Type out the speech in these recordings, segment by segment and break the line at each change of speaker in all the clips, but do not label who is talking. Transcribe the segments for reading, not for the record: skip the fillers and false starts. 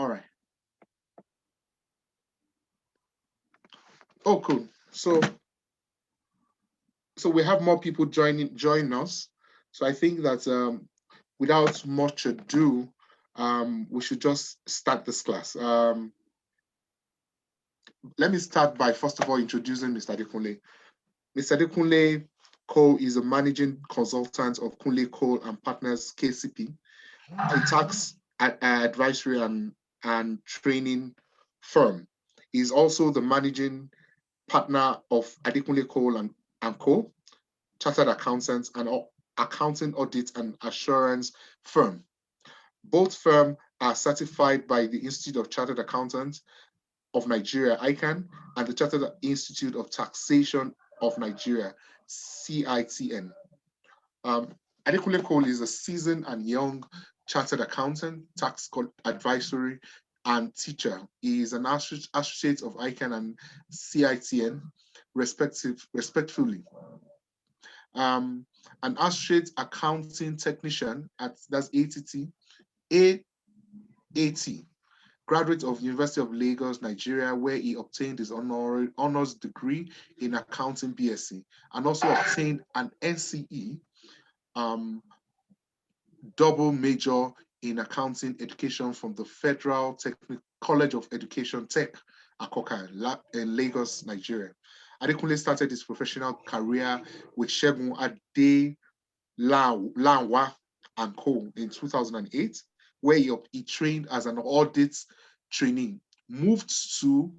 All right. Oh, cool. So we have more people join us. So I think that without much ado, we should just start this class. Let me start by first of all introducing Mr. Adekunle. Mr. Adekunle Cole is a managing consultant of Kunle Cole and Partners KCP, a tax advisory and training firm. He's also the managing partner of Adekunle Cole and Co, chartered accountants and accounting audit and assurance firm. Both firms are certified by the Institute of Chartered Accountants of Nigeria, ICANN, and the Chartered Institute of Taxation of Nigeria, CITN. Adekunle Cole is a seasoned and young chartered accountant, tax advisory, and teacher. He is an associate of ICANN and CITN, respectively. An associate accounting technician at that's AAT, graduate of University of Lagos, Nigeria, where he obtained his honors degree in accounting BSc, and also obtained an NCE double major in accounting education from the Federal College of Education Tech, Akoka, in Lagos, Nigeria. Adekunle started his professional career with Segun Ade Lanwa and Co. in 2008, where he trained as an audit trainee, moved to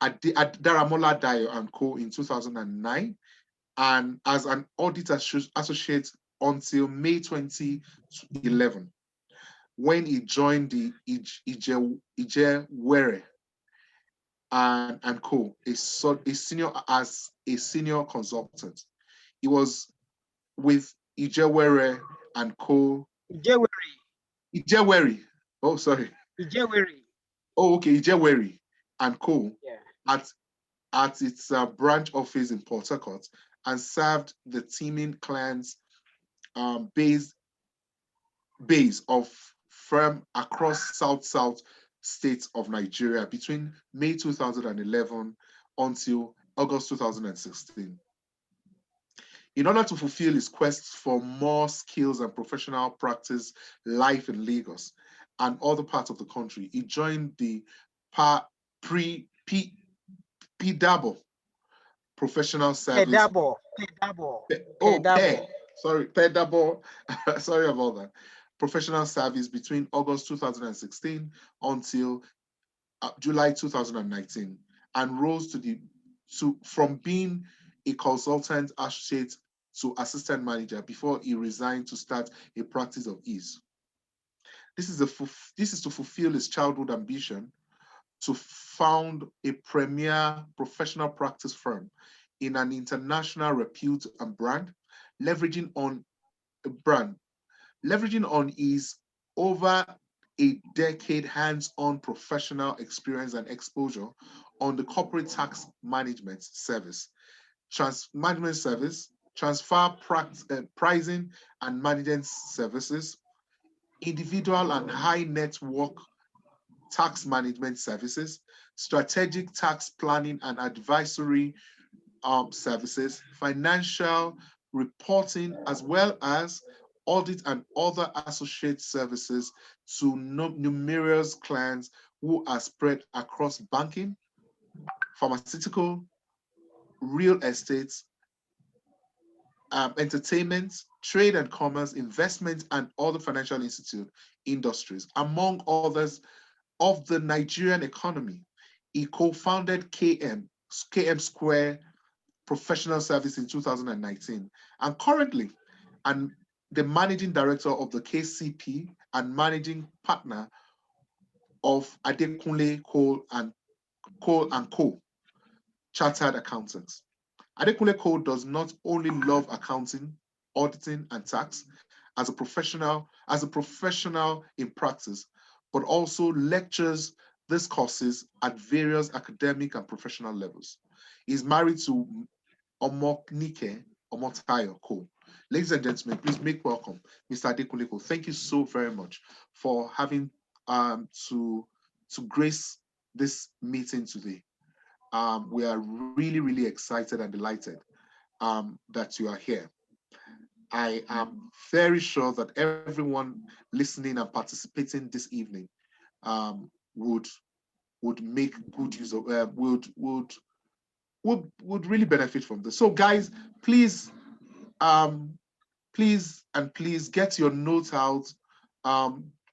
Daramola Dayo and Co. in 2009, and as an audit associate until May 2011, when he joined the Ijewere and Co. as a senior consultant. He was with Ijewere and Co. Ijewere. Oh, sorry.
Ijewere.
Oh, okay. Ijewere and Co.
Yeah.
At its branch office in Port Harcourt, and served the teaming clients base of firm across South states of Nigeria between May 2011 until August 2016. In order to fulfill his quest for more skills and professional practice life in Lagos and other parts of the country, he joined the PDABO Professional Service. PDABO. Sorry about that. Professional service between August 2016 until July 2019, and rose from being a consultant associate to assistant manager before he resigned to start a practice of ease. This is to fulfill his childhood ambition to found a premier professional practice firm in an international repute and brand, leveraging on his over a decade hands-on professional experience and exposure on the corporate tax management service, transfer pricing and management services, individual and high net worth tax management services, strategic tax planning and advisory services, financial reporting, as well as audit and other associate services to numerous clients who are spread across banking, pharmaceutical, real estate, entertainment, trade and commerce, investment, and other financial industries, among others of the Nigerian economy. He co-founded KM Square Professional Service in 2019, and currently the managing director of the KCP and managing partner of Adekunle Cole and Co. Chartered Accountants. Adekunle Cole does not only love accounting, auditing, and tax as a professional in practice, but also lectures these courses at various academic and professional levels. He's married to Omonike Omotayo Cole. Ladies and gentlemen, please make welcome Mr. Adekunle Cole. Thank you so very much for having to to grace this meeting today. We are really, really excited and delighted that you are here. I am very sure that everyone listening and participating this evening um, would make good use of would really benefit from this. So, guys, please um, please get your notes out.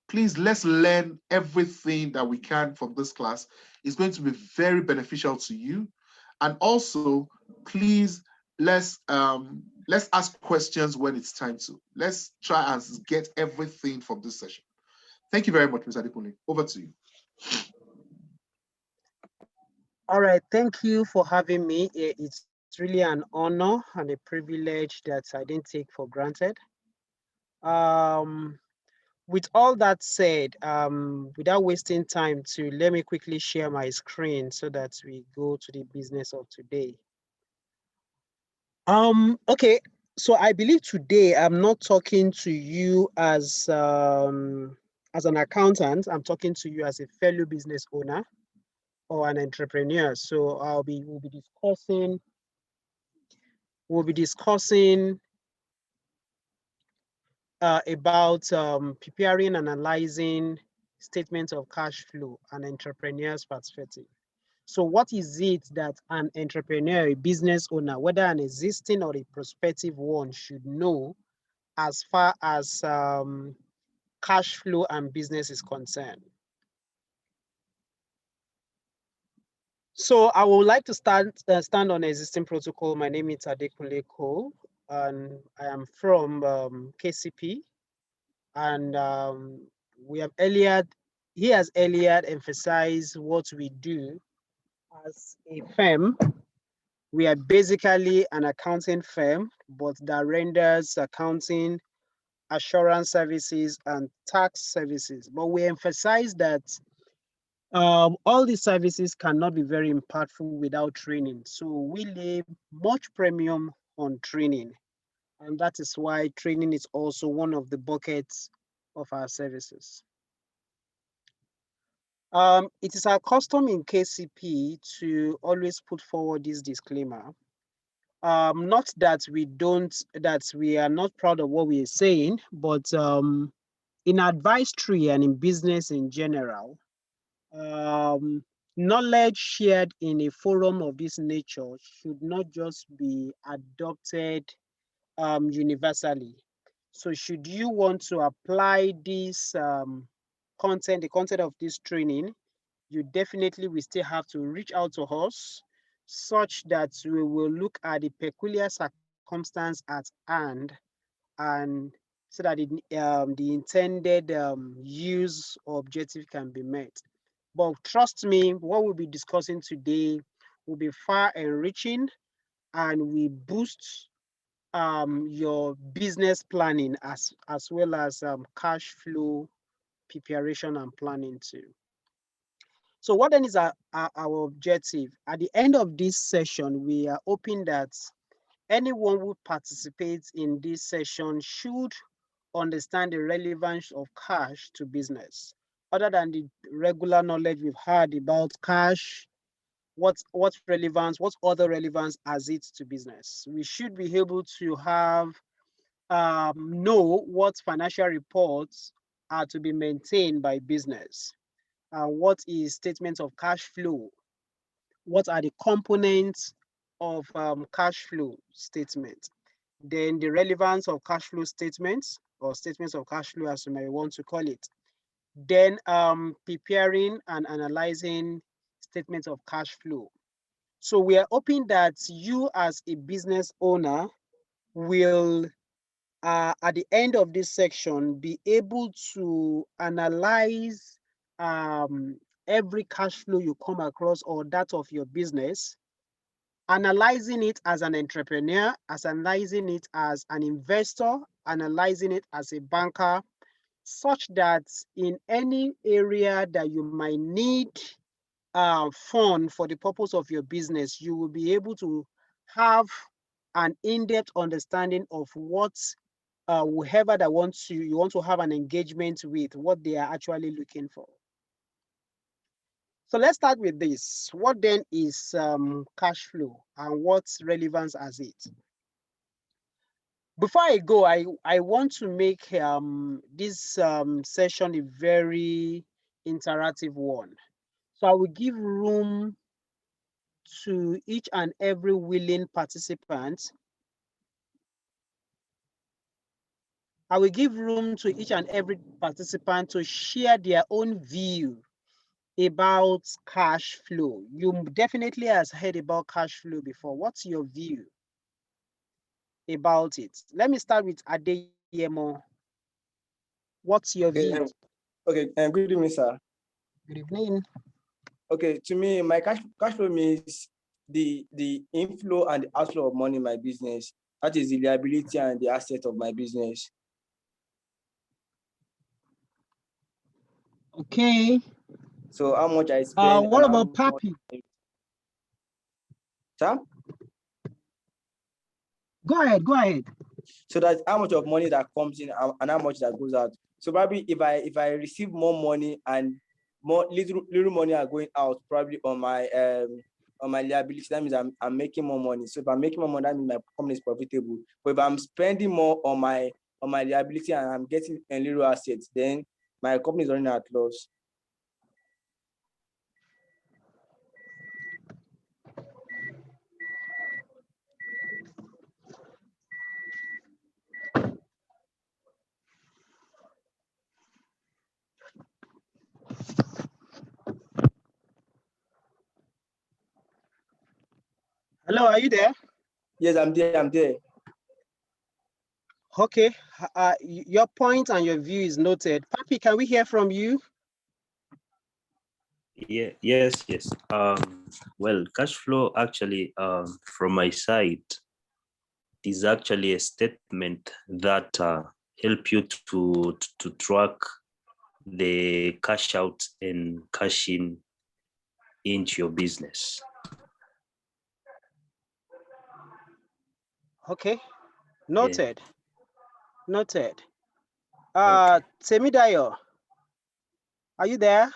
Please, let's learn everything that we can from this class. It's going to be very beneficial to you. And also, please, let's ask questions when it's time to. Let's try and get everything from this session. Thank you very much, Mr. Adekunle. Over to you.
All right, thank you for having me. It's really an honor and a privilege that I didn't take for granted. Um, with all that said, without wasting time, to let me quickly share my screen so that we go to the business of today. Okay, so I believe today I'm not talking to you as an accountant. I'm talking to you as a fellow business owner or an entrepreneur. So we'll be discussing about preparing and analyzing statements of cash flow and entrepreneur's perspective. So what is it that an entrepreneur, a business owner, whether an existing or a prospective one, should know as far as cash flow and business is concerned? So I would like to stand on existing protocol. My name is Adekunle Cole, and I am from KCP. And he has earlier emphasized what we do as a firm. We are basically an accounting firm, but that renders accounting, assurance services, and tax services. But we emphasize that all these services cannot be very impactful without training. So we lay much premium on training. And that is why training is also one of the buckets of our services. It is our custom in KCP to always put forward this disclaimer. Not that we are not proud of what we are saying, but in advisory and in business in general, knowledge shared in a forum of this nature should not just be adopted universally. So should you want to apply this content, the content of this training, you definitely will still have to reach out to us such that we will look at the peculiar circumstance at hand and so that the intended use or objective can be met. But trust me, what we'll be discussing today will be far enriching and we boost your business planning as well as cash flow preparation and planning too. So what then is our objective? At the end of this session, we are hoping that anyone who participates in this session should understand the relevance of cash to business. Other than the regular knowledge we've had about cash, what's relevance, what other relevance has it to business? We should be able to have know what financial reports are to be maintained by business. What is statement of cash flow? What are the components of cash flow statement? Then the relevance of cash flow statements or statements of cash flow, as you may want to call it. Then preparing and analyzing statements of cash flow. So we are hoping that you as a business owner will at the end of this section, be able to analyze every cash flow you come across or that of your business, analyzing it as an entrepreneur, as analyzing it as an investor, analyzing it as a banker, such that in any area that you might need fund for the purpose of your business, you will be able to have an in-depth understanding of what whoever that you want to have an engagement with, what they are actually looking for. So let's start with this. What then is cash flow and what's relevance as it? Before I go, I want to make this session a very interactive one. So I will give room to each and every willing participant. I will give room to each and every participant to share their own view about cash flow. You definitely has heard about cash flow before. What's your view about it? Let me start with Adeyemo. What's your
Okay,
view?
good evening, sir.
Good evening.
Okay, to me, my cash flow means the inflow and the outflow of money in my business. That is the liability and the asset of my business.
Okay.
So how much I spend.
What about Papi?
Sir?
Go ahead.
So that's how much of money that comes in and how much that goes out. So probably if I receive more money and more little money are going out probably on my liability, that means I'm making more money. So if I'm making more money, that means my company is profitable. But if I'm spending more on my liability and I'm getting a little assets, then my company is running at loss.
Hello, are you there?
Yes, I'm there.
Okay. Your point and your view is noted. Papi, can we hear from you?
Yeah, yes. Well, cash flow actually, from my side, is actually a statement that help you to track the cash out and cash in into your business.
Okay. Noted.
Yeah.
Noted.
Okay.
Temidayo, are you there?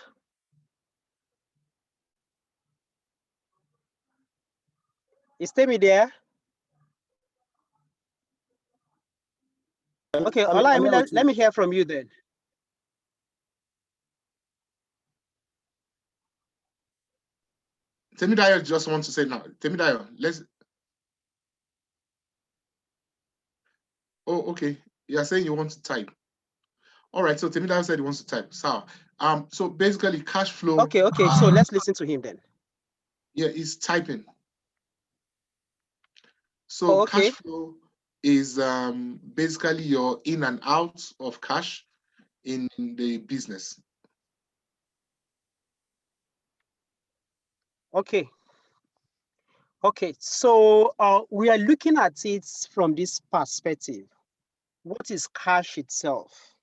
Is Temi there? Okay, let me hear from you then.
Temidayo just wants to say now. Temidayo, let's. Oh, okay. You're saying you want to type. All right. So Temidayo said he wants to type. So basically, cash flow.
Okay. So let's listen to him then.
Yeah, he's typing. So
okay.
Cash flow is basically your in and out of cash in the business.
Okay. So we are looking at it from this perspective. What is cash itself?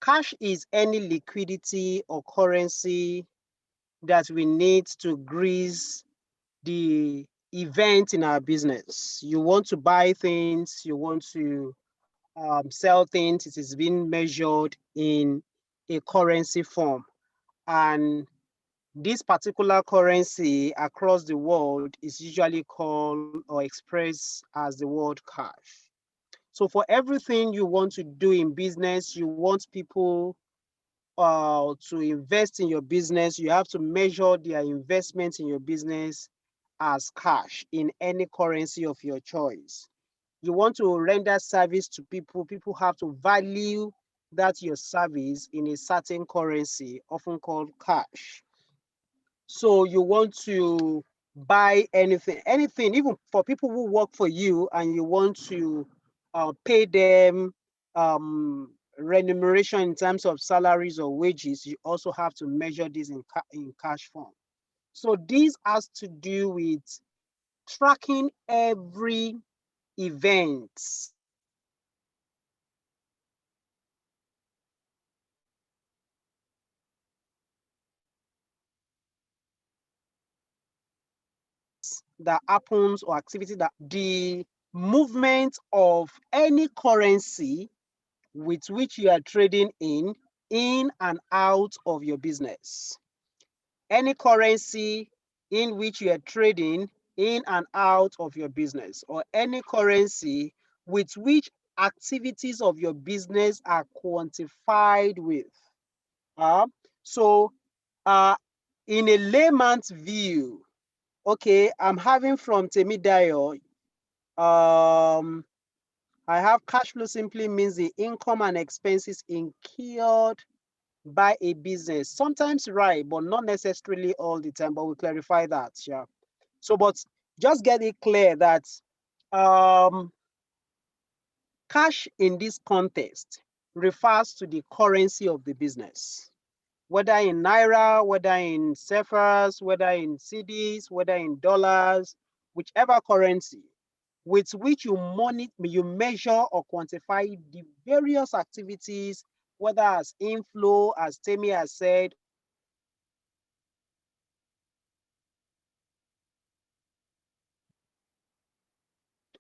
Cash is any liquidity or currency that we need to grease the event in our business. You want to buy things, you want to sell things, it is being measured in a currency form. And this particular currency across the world is usually called or expressed as the word cash. So for everything you want to do in business, you want people to invest in your business, you have to measure their investment in your business as cash in any currency of your choice. You want to render service to people, people have to value that your service in a certain currency, often called cash. So you want to buy anything, even for people who work for you and you want to pay them remuneration in terms of salaries or wages, you also have to measure this in cash form. So this has to do with tracking every event that happens or activity that the movement of any currency with which you are trading in and out of your business. any currency in which you are trading in and out of your business, or any currency with which activities of your business are quantified with. So in a layman's view, okay, I'm having from Temidayo, I have cash flow simply means the income and expenses incurred by a business. Sometimes right, but not necessarily all the time, but we'll clarify that, yeah. So, but just get it clear that cash in this context refers to the currency of the business, whether in Naira, whether in CFAs, whether in CDs, whether in dollars, whichever currency with which you measure or quantify the various activities, whether as inflow, as Temi has said,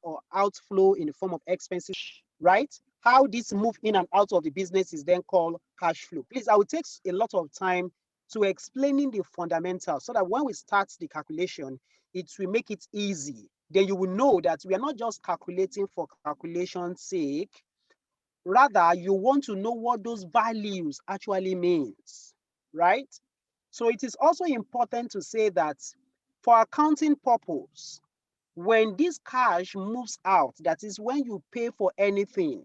or outflow in the form of expenses, right? How this move in and out of the business is then called cash flow. Please, I will take a lot of time to explaining the fundamentals so that when we start the calculation, it will make it easy. Then you will know that we are not just calculating for calculation's sake. Rather, you want to know what those values actually means, right? So it is also important to say that for accounting purpose, when this cash moves out, that is when you pay for anything,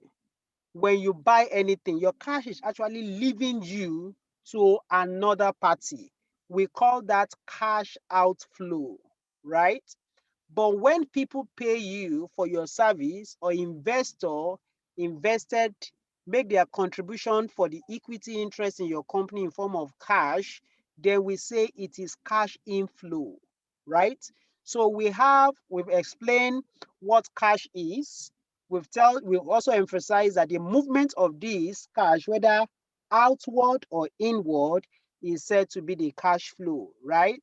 when you buy anything, your cash is actually leaving you to another party. We call that cash outflow, right? But when people pay you for your service, or investor invested, make their contribution for the equity interest in your company in form of cash, then we say it is cash inflow, right? So we've explained what cash is. We've also emphasized that the movement of this cash, whether outward or inward, is said to be the cash flow, right?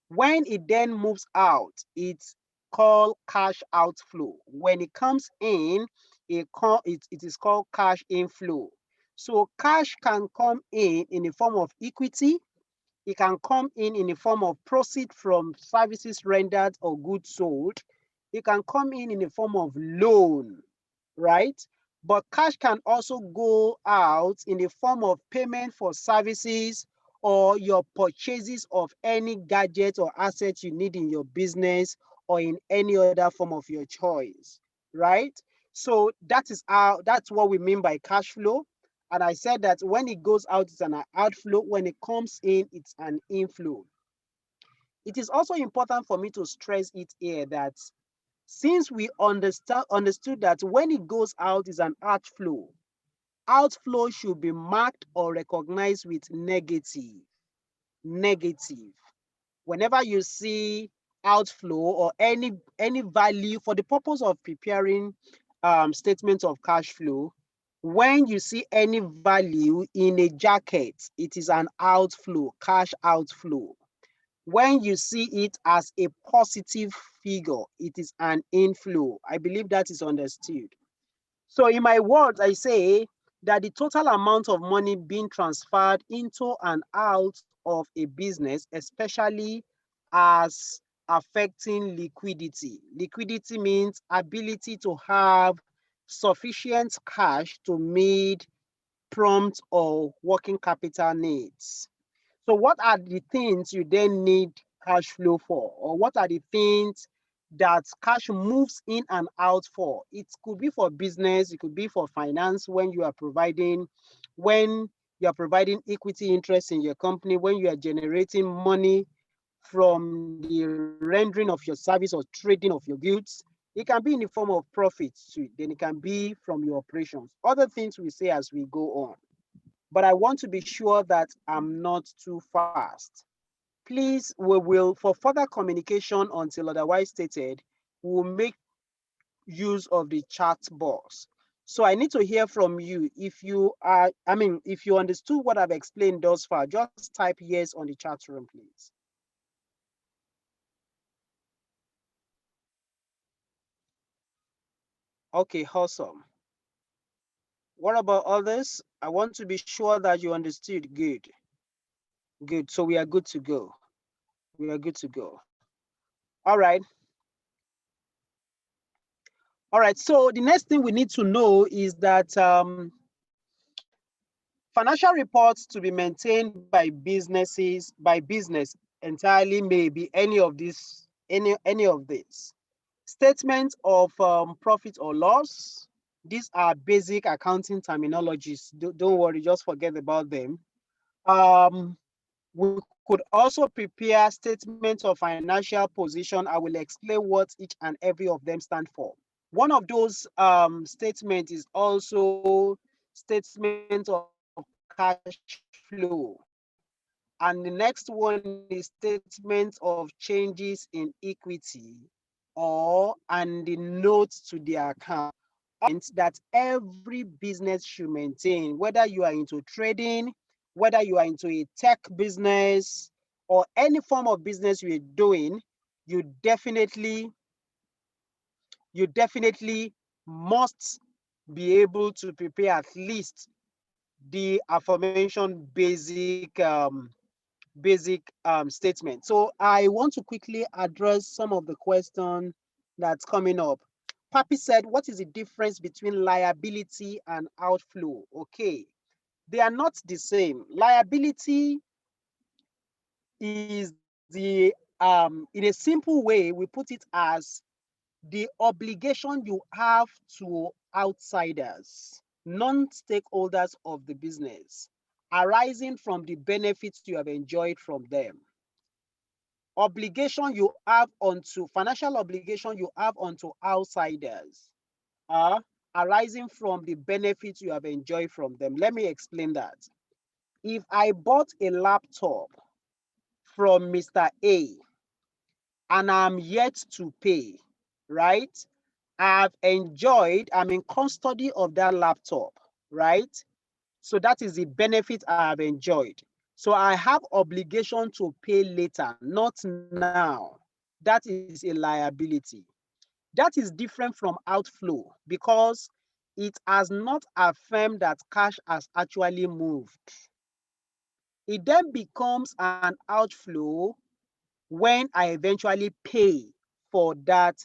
When it then moves out, it's called cash outflow. When it comes in, it is called cash inflow. So cash can come in the form of equity. It can come in the form of proceed from services rendered or goods sold. It can come in the form of loan, right? But cash can also go out in the form of payment for services or your purchases of any gadget or asset you need in your business or in any other form of your choice, right? So that's what we mean by cash flow. And I said that when it goes out, it's an outflow. When it comes in, it's an inflow. It is also important for me to stress it here that since we understood that when it goes out is an outflow should be marked or recognized with negative. Whenever you see outflow or any value for the purpose of preparing statements of cash flow, when you see any value in a jacket, it is an outflow, cash outflow. When you see it as a positive figure, it is an inflow. I believe that is understood. So in my words, I say that the total amount of money being transferred into and out of a business, especially as affecting liquidity. Liquidity means ability to have sufficient cash to meet prompt or working capital needs. So what are the things you then need cash flow for? Or what are the things that cash moves in and out for? It could be for business, it could be for finance when you are providing equity interest in your company, when you are generating money from the rendering of your service or trading of your goods. It can be in the form of profits too. Then it can be from your operations. Other things we say as we go on. But I want to be sure that I'm not too fast. Please, we will, for further communication until otherwise stated, we will make use of the chat box. So I need to hear from you. If you understood what I've explained thus far, just type yes on the chat room, please. Okay, awesome. What about others? I want to be sure that you understood. Good. Good. So we are good to go. We are good to go. All right. All right. So the next thing we need to know is that financial reports to be maintained by businesses, by business entirely, may be any of these, any of these. Statements of profit or loss. These are basic accounting terminologies. Don't worry, just forget about them. We could also prepare statements of financial position. I will explain what each and every of them stand for. One of those statements is also statement of cash flow. And the next one is statement of changes in equity or and the notes to the account that every business should maintain, whether you are into trading, whether you are into a tech business or any form of business you're doing, you definitely must be able to prepare at least the aforementioned basic statement. So I want to quickly address some of the questions that's coming up. Papi said, what is the difference between liability and outflow? Okay, they are not the same. Liability is in a simple way, we put it as the obligation you have to outsiders, non-stakeholders of the business, arising from the benefits you have enjoyed from them. Obligation you have onto financial obligation you have onto outsiders are arising from the benefits you have enjoyed from them. Let me explain that. If I bought a laptop from Mr. A and I'm yet to pay, right? I'm in custody of that laptop, right? So that is the benefit I have enjoyed. So I have obligation to pay later, not now. That is a liability. That is different from outflow because it has not affirmed that cash has actually moved. It then becomes an outflow when I eventually pay for that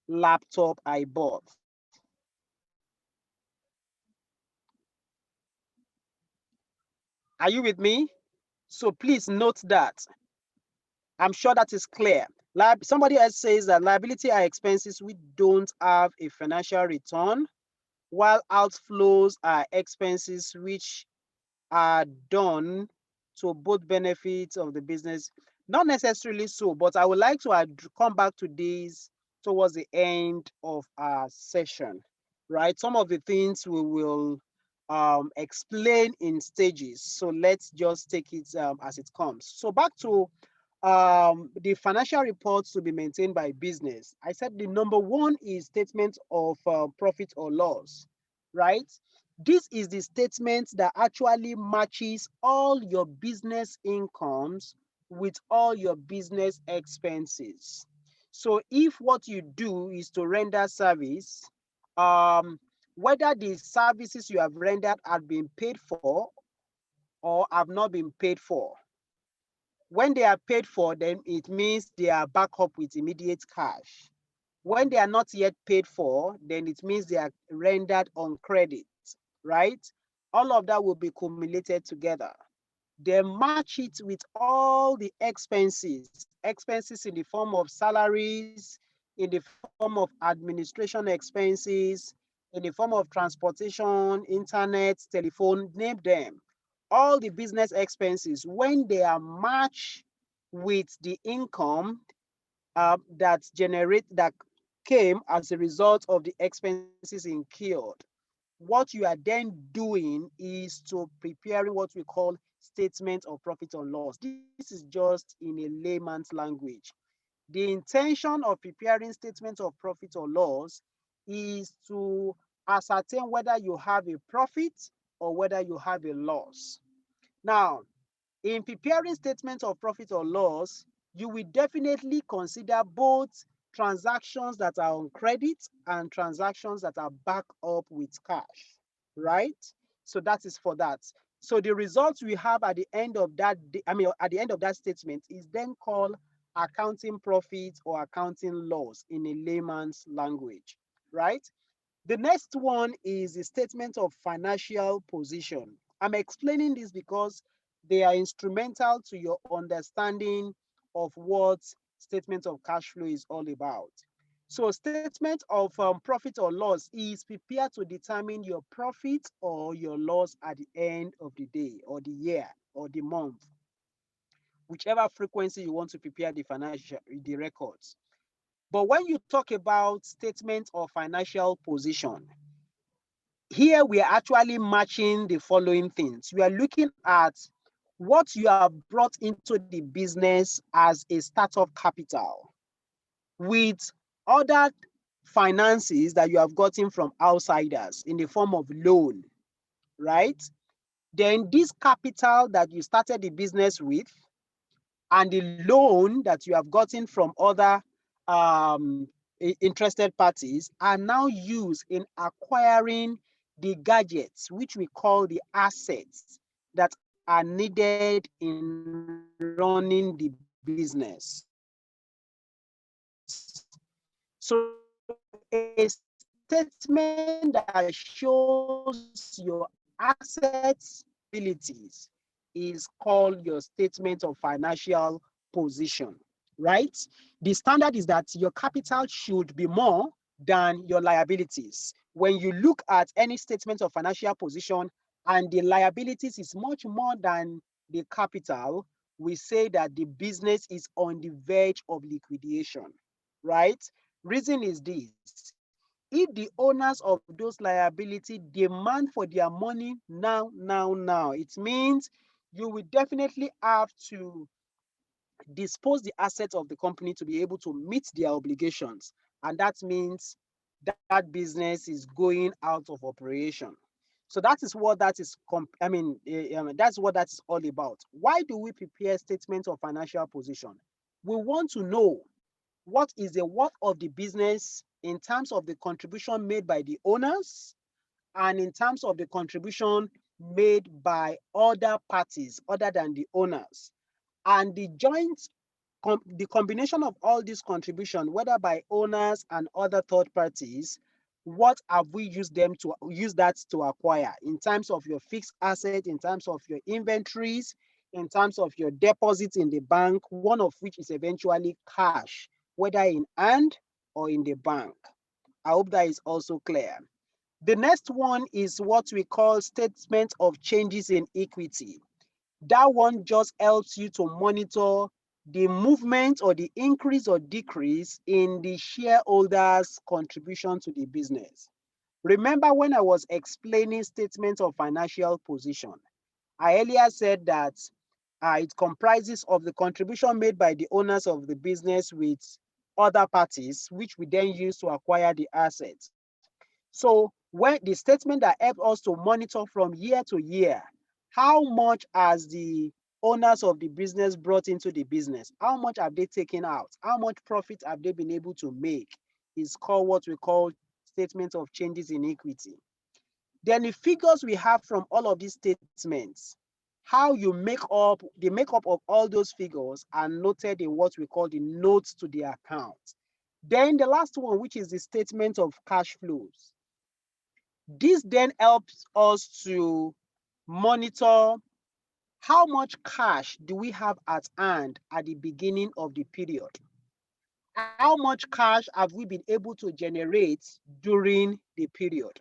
laptop I bought. Are you with me? So please note that. I'm sure that is clear. Somebody else says that liability are expenses which don't have a financial return, while outflows are expenses which are done to both benefits of the business. Not necessarily so, but I would like to come back to these towards the end of our session, right? Some of the things we will explain in stages. So let's just take it as it comes. So back to the financial reports to be maintained by business. I said the number one is statement of profit or loss, right? This is the statement that actually matches all your business incomes with all your business expenses. So if what you do is to render service, whether the services you have rendered have been paid for or have not been paid for. When they are paid for, then it means they are back up with immediate cash. When they are not yet paid for, then it means they are rendered on credit, right? All of that will be accumulated together. They match it with all the expenses in the form of salaries, in the form of administration expenses, in the form of transportation, internet, telephone, name them. All the business expenses, when they are matched with the income that came as a result of the expenses incurred, what you are then doing is to preparing what we call statement of profit or loss. This is just in a layman's language. The intention of preparing statement of profit or loss is to ascertain whether you have a profit or whether you have a loss. Now, in preparing statement of profit or loss, you will definitely consider both transactions that are on credit and transactions that are backed up with cash, right? So that is for that. So the results we have at the end of that, at the end of that statement is then called accounting profit or accounting loss in a layman's language, right? The next one is a statement of financial position. I'm explaining this because they are instrumental to your understanding of what statement of cash flow is all about. So statement of profit or loss is prepared to determine your profit or your loss at the end of the day or the year or the month, whichever frequency you want to prepare the records. But when you talk about statement of financial position, here we are actually matching the following things. We are looking at what you have brought into the business as a startup capital with other finances that you have gotten from outsiders in the form of loan, right? Then this capital that you started the business with and the loan that you have gotten from other interested parties are now used in acquiring the gadgets, which we call the assets that are needed in running the business. So a statement that shows your assets, abilities is called your statement of financial position, right? The standard is that your capital should be more than your liabilities. When you look at any statement of financial position and the liabilities is much more than the capital, we say that the business is on the verge of liquidation, right? Reason is this: if the owners of those liabilities demand for their money now, it means you will definitely have to dispose the assets of the company to be able to meet their obligations. And that means that business is going out of operation. So that is what that is, that's what that is all about. Why do we prepare statements of financial position? We want to know what is the worth of the business in terms of the contribution made by the owners and in terms of the contribution made by other parties other than the owners. And the the combination of all these contributions, whether by owners and other third parties, what have we used that to acquire in terms of your fixed asset, in terms of your inventories, in terms of your deposits in the bank, one of which is eventually cash, whether in hand or in the bank. I hope that is also clear. The next one is what we call statement of changes in equity. That one just helps you to monitor the movement or the increase or decrease in the shareholders' contribution to the business. Remember when I was explaining statement of financial position, I earlier said that it comprises of the contribution made by the owners of the business with other parties, which we then use to acquire the assets. So when the statement that helps us to monitor from year to year, how much has the owners of the business brought into the business? How much have they taken out? How much profit have they been able to make? Is called what we call statement of changes in equity. Then the figures we have from all of these statements, how you make up, the makeup of all those figures are noted in what we call the notes to the account. Then the last one, which is the statement of cash flows. This then helps us to monitor how much cash do we have at hand at the beginning of the period. How much cash have we been able to generate during the period?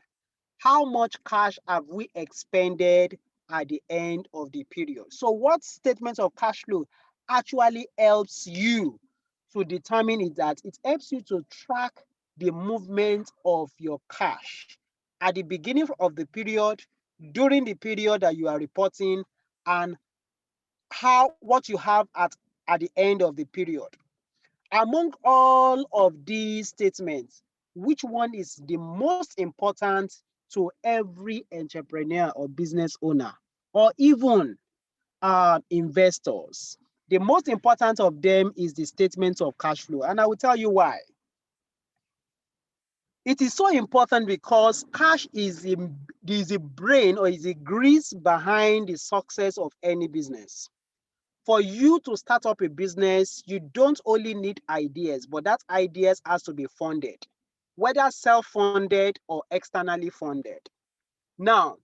How much cash have we expended at the end of the period? So what statement of cash flow actually helps you to determine is that it helps you to track the movement of your cash at the beginning of the period, during the period that you are reporting, and what you have at the end of the period. Among all of these statements, which one is the most important to every entrepreneur or business owner, or even investors? The most important of them is the statement of cash flow, and I will tell you why. It is so important because cash is the brain or is the grease behind the success of any business. For you to start up a business, you don't only need ideas, but that ideas has to be funded, whether self-funded or externally funded. Now,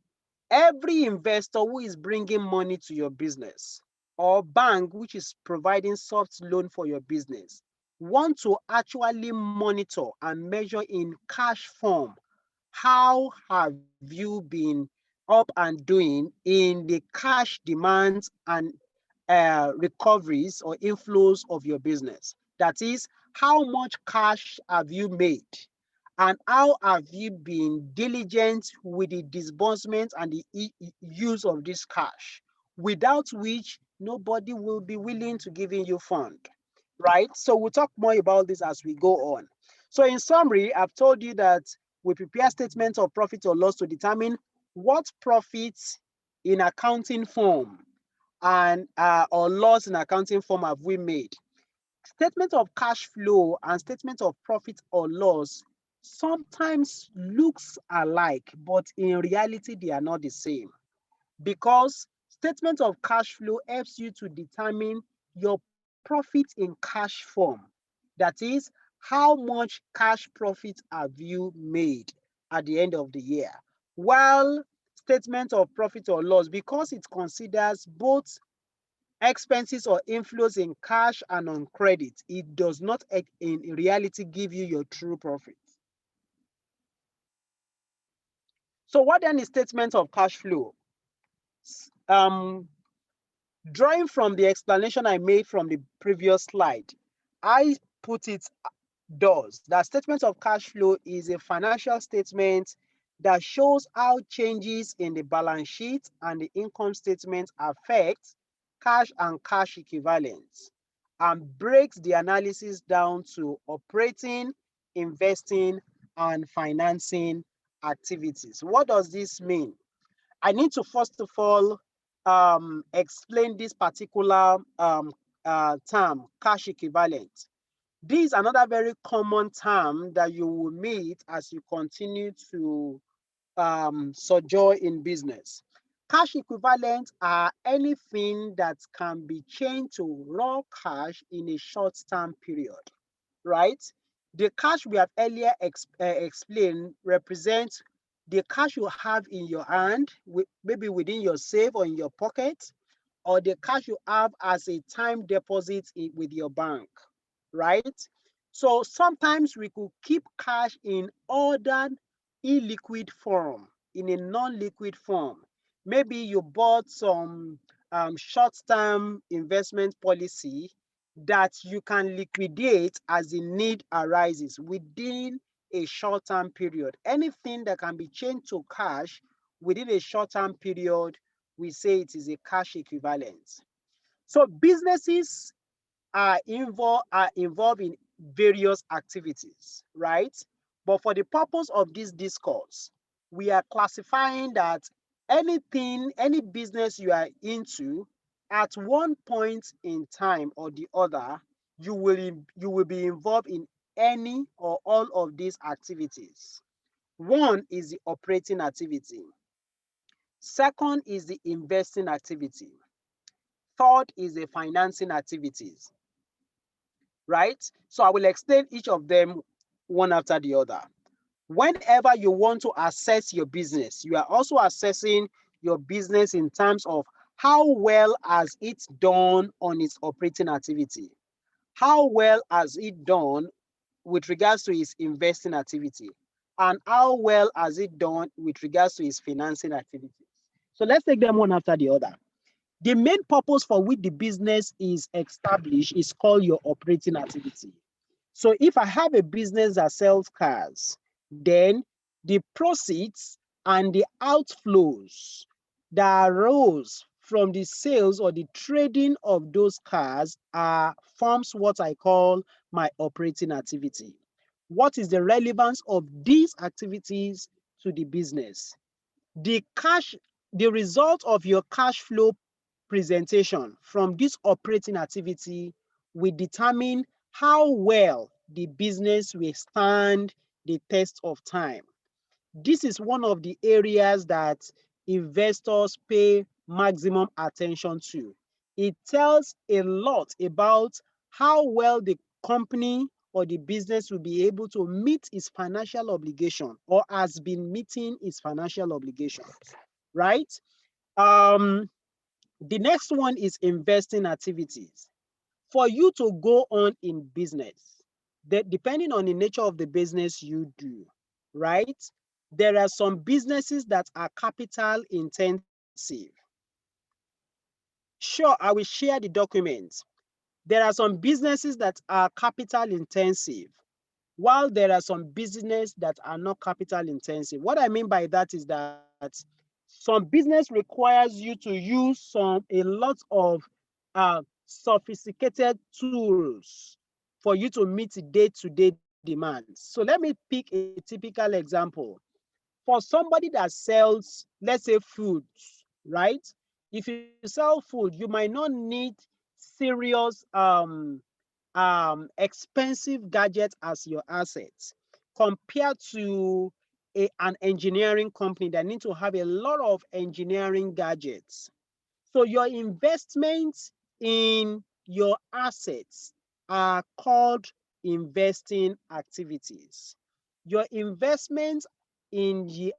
every investor who is bringing money to your business or bank which is providing soft loan for your business want to actually monitor and measure in cash form how have you been up and doing in the cash demands and recoveries or inflows of your business. That is, how much cash have you made and how have you been diligent with the disbursement and the use of this cash, without which nobody will be willing to give you fund, right? So we'll talk more about this as we go on. So in summary, I've told you that we prepare statements of profit or loss to determine what profits in accounting form and or loss in accounting form have we made. Statement of cash flow and statement of profit or loss sometimes looks alike, but in reality they are not the same, because statement of cash flow helps you to determine your profit in cash form. That is, how much cash profit have you made at the end of the year. While statement of profit or loss, because it considers both expenses or inflows in cash and on credit, it does not in reality give you your true profit. So what then is statement of cash flow? Drawing from the explanation I made from the previous slide, I put it does. That statement of cash flow is a financial statement that shows how changes in the balance sheet and the income statement affect cash and cash equivalents and breaks the analysis down to operating, investing, and financing activities. What does this mean? I need to first of all explain this particular term, cash equivalent. This is another very common term that you will meet as you continue to sojourn in business. Cash equivalents are anything that can be changed to raw cash in a short-term period, right? The cash we have earlier explained represents the cash you have in your hand, maybe within your safe or in your pocket, or the cash you have as a time deposit with your bank, right? So sometimes we could keep cash in other illiquid form, in a non-liquid form. Maybe you bought some short-term investment policy that you can liquidate as the need arises within a short-term period. Anything that can be changed to cash within a short-term period, we say it is a cash equivalent. So businesses are involved in various activities, right? But for the purpose of this discourse, we are classifying that any business you are into, at one point in time or the other, you will be involved in any or all of these activities. One is the operating activity. Second is the investing activity. Third is the financing activities, right? So I will explain each of them one after the other. Whenever you want to assess your business, you are also assessing your business in terms of how well has it done on its operating activity? How well has it done with regards to its investing activity? And how well has it done with regards to its financing activities? So let's take them one after the other. The main purpose for which the business is established is called your operating activity. So if I have a business that sells cars, then the proceeds and the outflows that arose from the sales or the trading of those cars forms what I call my operating activity. What is the relevance of these activities to the business? The result of your cash flow presentation from this operating activity will determine how well the business will stand the test of time. This is one of the areas that investors pay maximum attention to. It tells a lot about how well the company or the business will be able to meet its financial obligation or has been meeting its financial obligations, right? The next one is investing activities. For you to go on in business, that depending on the nature of the business you do, right? There are some businesses that are capital intensive. Sure, I will share the document. There are some businesses that are capital intensive, while there are some businesses that are not capital intensive. What I mean by that is that some business requires you to use a lot of sophisticated tools for you to meet day-to-day demands. So let me pick a typical example. For somebody that sells, let's say, foods, right? If you sell food, you might not need serious expensive gadgets as your assets compared to an engineering company that need to have a lot of engineering gadgets. So your investments in your assets are called investing activities. Your investments in the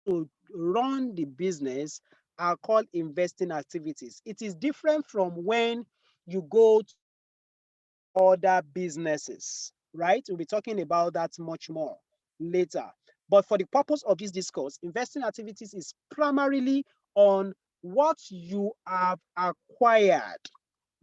to run the business are called investing activities. It is different from when you go to other businesses, right? We'll be talking about that much more later. But for the purpose of this discourse, investing activities is primarily on what you have acquired,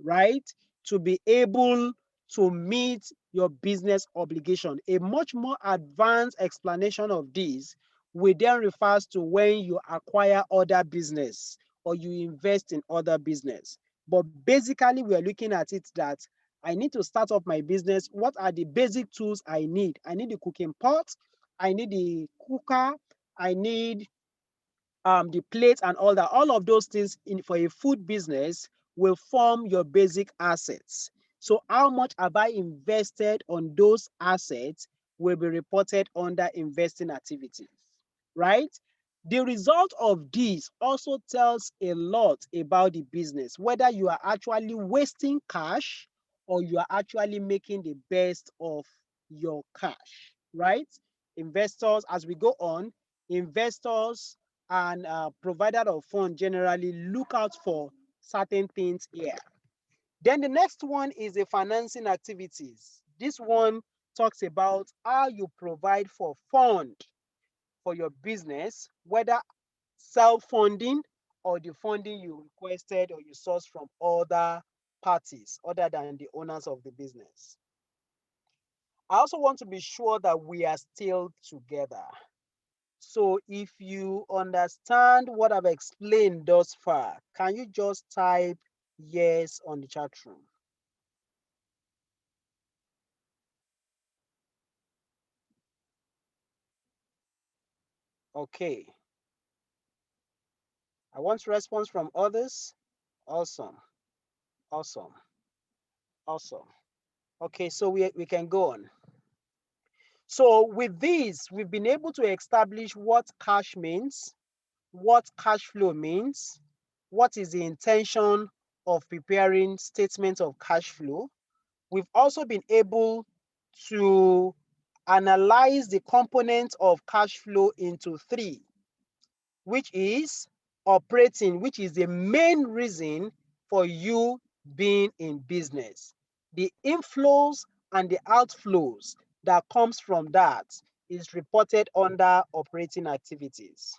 right? To be able to meet your business obligation. A much more advanced explanation of this will then refers to when you acquire other business or you invest in other business. But basically, we are looking at it that I need to start up my business. What are the basic tools I need? I need the cooking pot, I need the cooker, I need the plates and all that. All of those things for a food business will form your basic assets. So how much have I invested on those assets will be reported under investing activities, right? The result of this also tells a lot about the business, whether you are actually wasting cash or you are actually making the best of your cash, right? Investors, as we go on, investors and provider of funds generally look out for certain things here. Then the next one is the financing activities. This one talks about how you provide for fund for your business, whether self-funding or the funding you requested or you sourced from other parties other than the owners of the business. I also want to be sure that we are still together. So if you understand what I've explained thus far, can you just type yes on the chat room? Okay. I want response from others. Awesome. Awesome. Awesome. Okay, so we can go on. So with this, we've been able to establish what cash means, what cash flow means, what is the intention of preparing statements of cash flow. We've also been able to analyze the components of cash flow into three, which is operating, which is the main reason for you being in business. The inflows and the outflows that comes from that is reported under operating activities.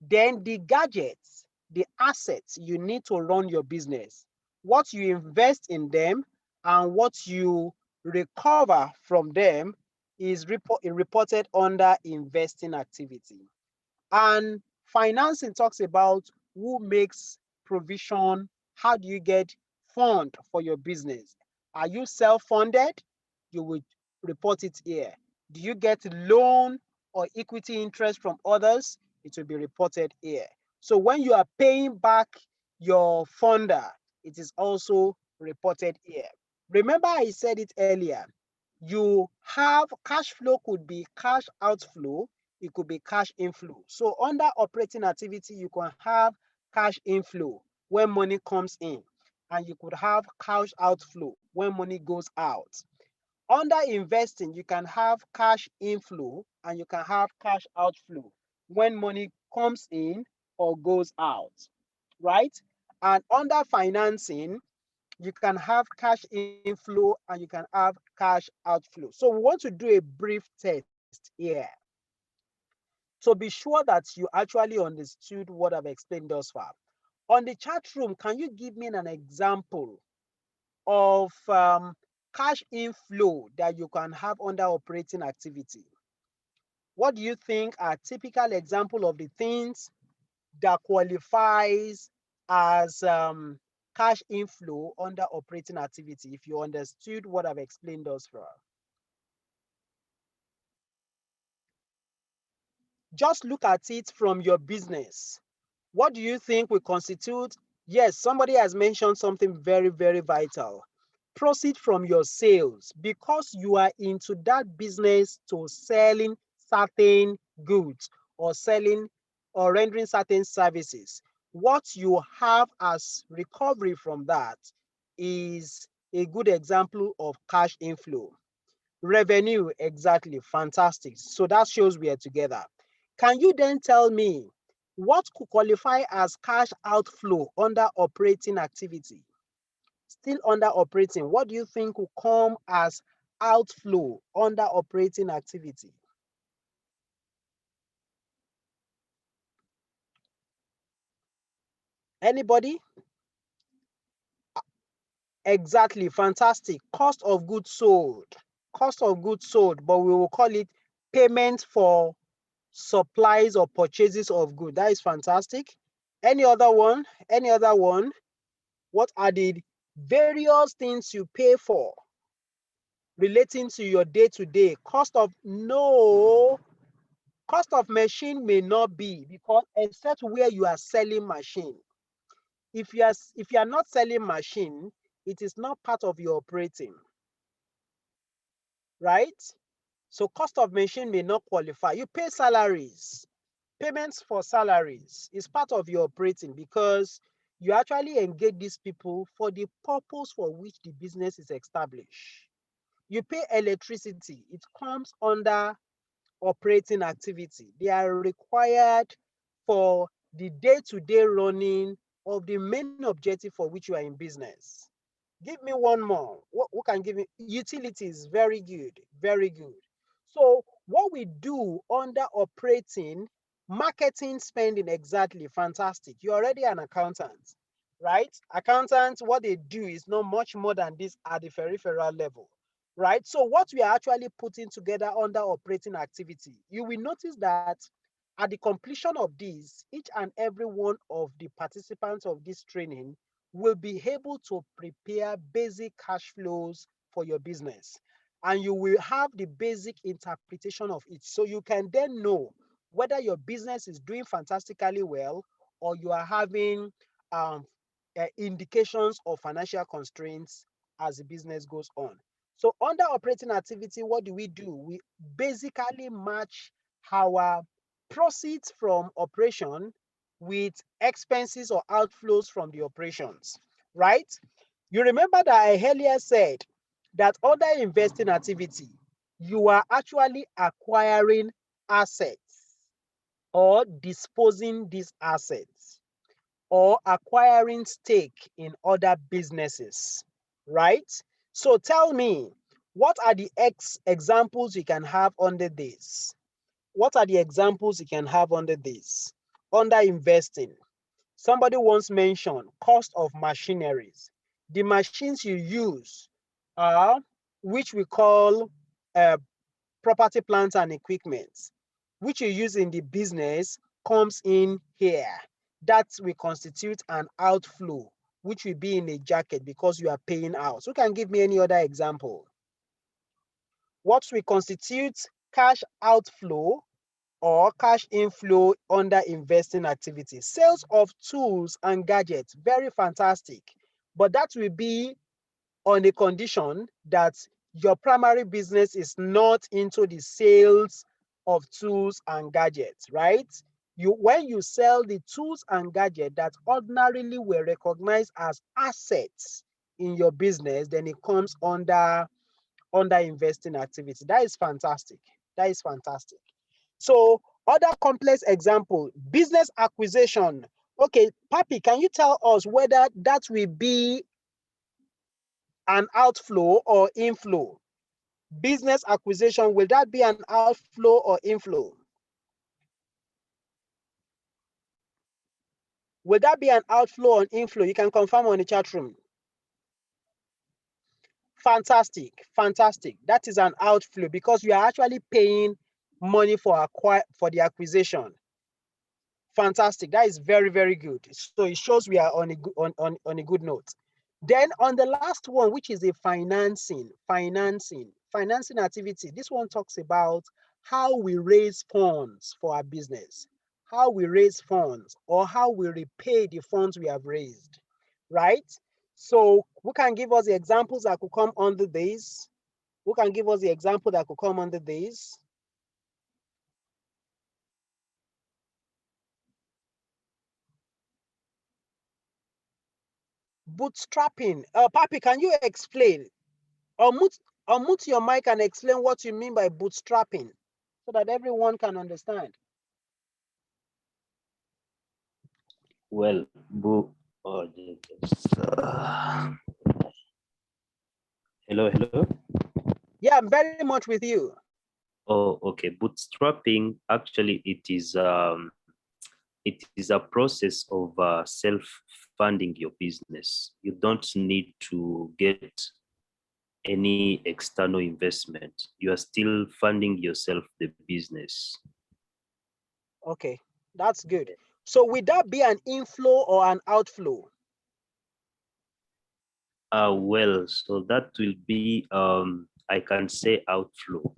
Then the gadgets, the assets you need to run your business, what you invest in them and what you recover from them is reported under investing activity. And financing talks about who makes provision, how do you get fund for your business? Are you self-funded? You would report it here. Do you get loan or equity interest from others? It will be reported here. So when you are paying back your funder, it is also reported here. Remember I said it earlier, You have cash flow could be cash outflow, it could be cash inflow. So under operating activity, you can have cash inflow when money comes in, and you could have cash outflow when money goes out. Under investing, you can have cash inflow and you can have cash outflow when money comes in or goes out, right? And under financing, you can have cash inflow and you can have cash outflow. So we want to do a brief test here to be sure that you actually understood what I've explained thus far. On the chat room, can you give me an example of cash inflow that you can have under operating activity? What do you think are typical example of the things that qualifies as cash inflow under operating activity, if you understood what I've explained thus far? Just look at it from your business. What do you think will constitute? Yes, somebody has mentioned something very, very vital. Proceed from your sales, because you are into that business to selling certain goods or selling or rendering certain services. What you have as recovery from that is a good example of cash inflow. Revenue, exactly, fantastic. So that shows we are together. Can you then tell me what could qualify as cash outflow under operating activity? Still under operating, what do you think will come as outflow under operating activity? Anybody? Exactly, fantastic. Cost of goods sold. Cost of goods sold, but we will call it payment for supplies or purchases of goods. That is fantastic. Any other one? Any other one? What are the various things you pay for relating to your day-to-day? Cost of machine may not be, because except where you are selling machine. If you are not selling machine, it is not part of your operating, right? So cost of machine may not qualify. You pay salaries. Payments for salaries is part of your operating, because you actually engage these people for the purpose for which the business is established. You pay electricity, it comes under operating activity. They are required for the day-to-day running of the main objective for which you are in business. Give me one more. Who can give me? Utilities, very good, very good. So what we do under operating, marketing spending, exactly, fantastic. You're already an accountant, right? Accountants, what they do is not much more than this at the peripheral level, right? So what we are actually putting together under operating activity, you will notice that at the completion of this, each and every one of the participants of this training will be able to prepare basic cash flows for your business, and you will have the basic interpretation of it, so you can then know whether your business is doing fantastically well or you are having indications of financial constraints as the business goes on. So under operating activity, what do? We basically match our proceeds from operation with expenses or outflows from the operations, right? You remember that I earlier said that under investing activity, you are actually acquiring assets or disposing these assets or acquiring stake in other businesses, right? So tell me, what are the examples you can have under this? What are the examples you can have under this? Under investing, somebody once mentioned cost of machineries. The machines you use are, which we call property, plants, and equipment, which you use in the business, comes in here. That will constitute an outflow, which will be in a jacket because you are paying out. So you can give me any other example. What will constitute cash outflow or cash inflow under investing activities? Sales of tools and gadgets, very fantastic. But that will be on a condition that your primary business is not into the sales of tools and gadgets, right? When you sell the tools and gadgets that ordinarily were recognized as assets in your business, then it comes under investing activity. That is fantastic. That is fantastic. So other complex example, business acquisition. Okay, Papi, can you tell us whether that will be an outflow or inflow? Business acquisition, will that be an outflow or inflow? Will that be an outflow or inflow? You can confirm on the chat room. Fantastic, fantastic. That is an outflow because you are actually paying money for the acquisition. Fantastic. That is very, very good. So it shows we are on a good note. Then on the last one, which is a financing activity. This one talks about how we raise funds for our business, how we raise funds, or how we repay the funds we have raised, right? So who can give us the examples that could come under this? Who can give us the example that could come under this? Bootstrapping. Papi, can you explain? Unmute your mic and explain what you mean by bootstrapping so that everyone can understand.
Well, hello.
Yeah, I'm very much with you.
Oh, okay. Bootstrapping, actually, it is a process of self-funding your business. You don't need to get any external investment. You are still funding yourself, the business.
Okay, that's good. So would that be an inflow or an outflow?
Well, so that will be, I can say outflow.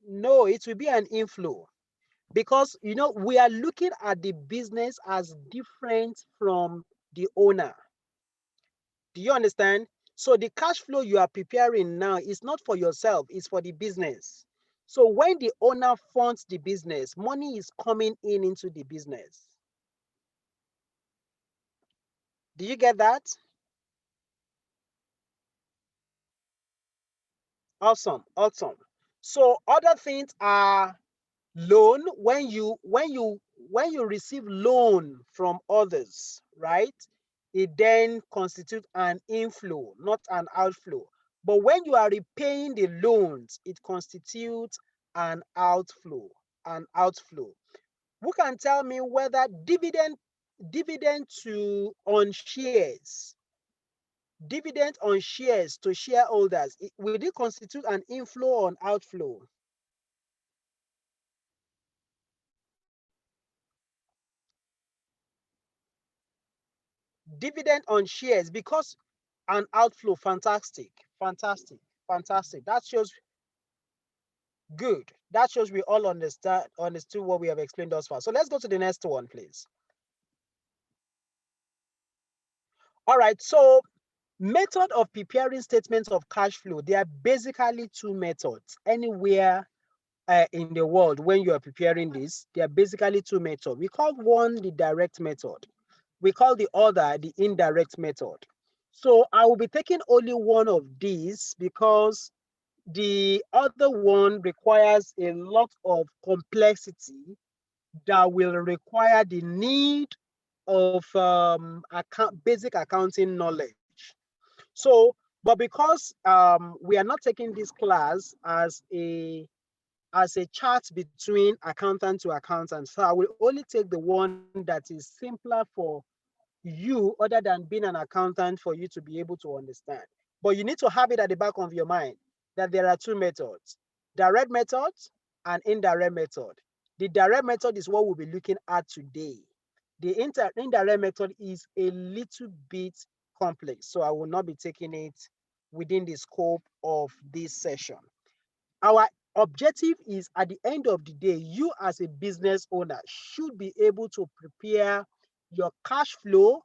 No, it will be an inflow because, we are looking at the business as different from the owner. Do you understand? So the cash flow you are preparing now is not for yourself, it's for the business. So when the owner funds the business, money is coming into the business. Do you get that? Awesome, awesome. So other things are loan. When you receive loan from others, right? It then constitutes an inflow, not an outflow. But when you are repaying the loans, it constitutes an outflow. An outflow. Who can tell me whether dividend on shares to shareholders, will it constitute an inflow or an outflow? Dividend on shares, because an outflow. Fantastic. That shows good. That shows we all understood what we have explained thus far. So let's go to the next one, please. All right, so method of preparing statements of cash flow. There are basically two methods anywhere in the world. When you are preparing this, there are basically two methods. We call one the direct method. We call the other the indirect method. So I will be taking only one of these because the other one requires a lot of complexity that will require the need of basic accounting knowledge. So, but because we are not taking this class as a chat between accountant to accountant, so I will only take the one that is simpler for you other than being an accountant for you to be able to understand. But you need to have it at the back of your mind that there are two methods, direct method and indirect method. The direct method is what we'll be looking at today. The indirect method is a little bit complex, so I will not be taking it within the scope of this session. Our objective is, at the end of the day, you as a business owner should be able to prepare your cash flow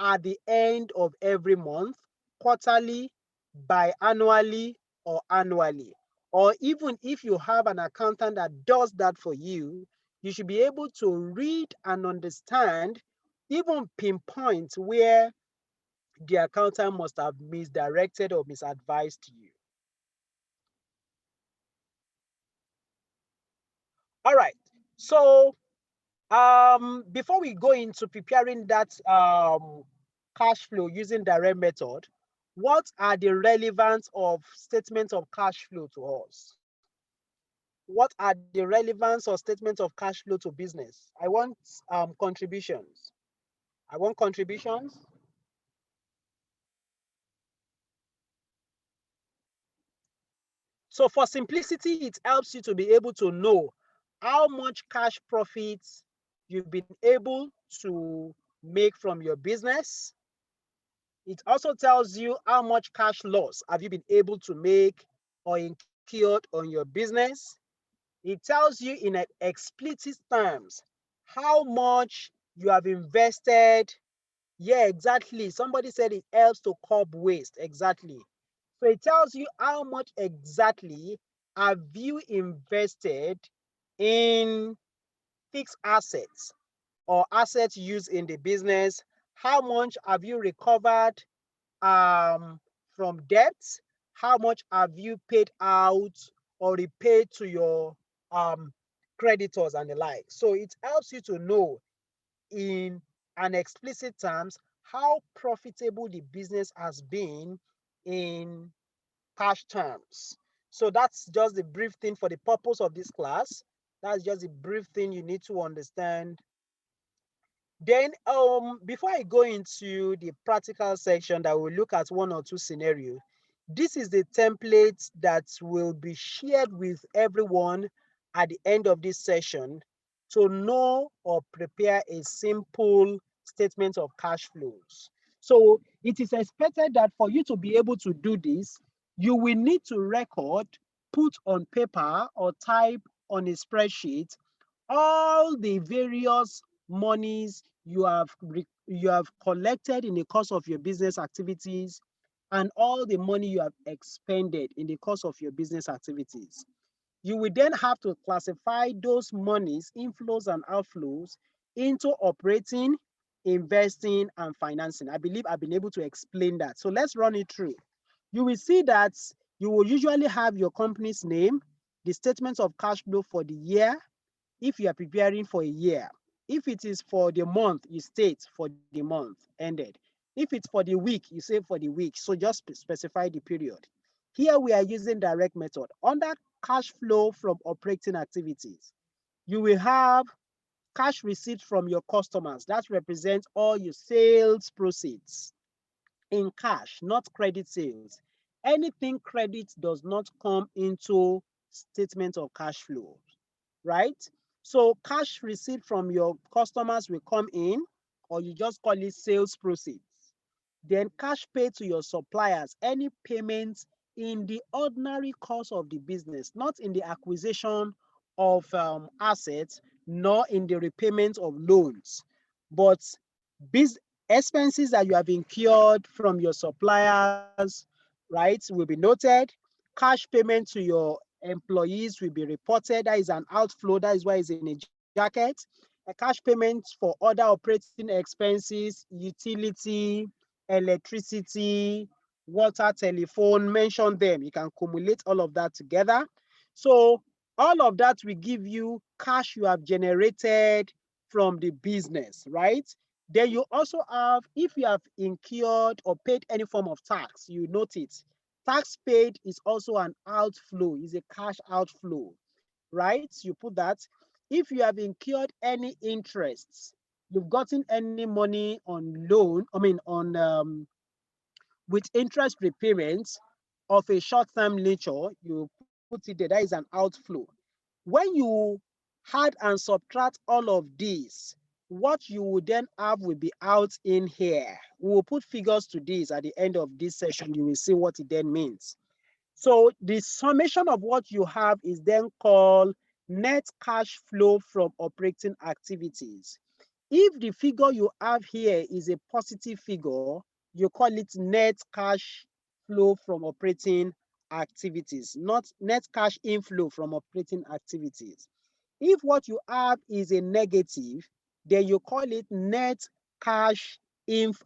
at the end of every month, quarterly, biannually or annually. Or even if you have an accountant that does that for you, you should be able to read and understand, even pinpoint where the accountant must have misdirected or misadvised you. All right. So before we go into preparing that cash flow using direct method, what are the relevance of statements of cash flow to us? What are the relevance or statements of cash flow to business? I want contributions. I want contributions. So for simplicity, it helps you to be able to know how much cash profits you've been able to make from your business. It also tells you how much cash loss have you been able to make or incurred on your business. It tells you in explicit terms how much you have invested. Yeah, exactly. Somebody said it helps to curb waste. Exactly. So it tells you how much exactly have you invested in fixed assets or assets used in the business. How much have you recovered from debts? How much have you paid out or repaid to your creditors and the like? So it helps you to know in an explicit terms how profitable the business has been in cash terms. So that's just the brief thing for the purpose of this class. That's just the brief thing you need to understand. Then before I go into the practical section that will look at one or two scenarios, this is the template that will be shared with everyone at the end of this session to know or prepare a simple statement of cash flows. So it is expected that for you to be able to do this, you will need to record, put on paper or type on a spreadsheet all the various monies you have collected in the course of your business activities and all the money you have expended in the course of your business activities. You will then have to classify those monies, inflows and outflows, into operating, investing, and financing. I believe I've been able to explain that. So let's run it through. You will see that you will usually have your company's name, the statements of cash flow for the year, if you are preparing for a year. If it is for the month, you state for the month ended. If it's for the week, you say for the week. So just specify the period. Here we are using direct method. Under cash flow from operating activities, you will have cash receipts from your customers. That represents all your sales proceeds in cash, not credit sales. Anything credit does not come into statement of cash flow, right? So cash received from your customers will come in, or you just call it sales proceeds. Then cash paid to your suppliers, any payments in the ordinary course of the business, not in the acquisition of assets, nor in the repayment of loans, but expenses that you have incurred from your suppliers, right, will be noted. Cash payment to your employees will be reported. That is an outflow. That is why it's in a jacket. A cash payment for other operating expenses, utility, electricity, water, telephone, mention them. You can accumulate all of that together. So all of that will give you cash you have generated from the business, right? Then you also have, if you have incurred or paid any form of tax, you note it. Tax paid is also an outflow, is a cash outflow, right? You put that. If you have incurred any interests, you've gotten any money on loan, with interest repayments of a short-term nature, you put it there, that is an outflow. When you add and subtract all of these, what you will then have will be out in here. We will put figures to this at the end of this session. You will see what it then means. So the summation of what you have is then called net cash flow from operating activities. If the figure you have here is a positive figure, you call it net cash flow from operating activities, not net cash inflow from operating activities. If what you have is a negative, then you call it net cash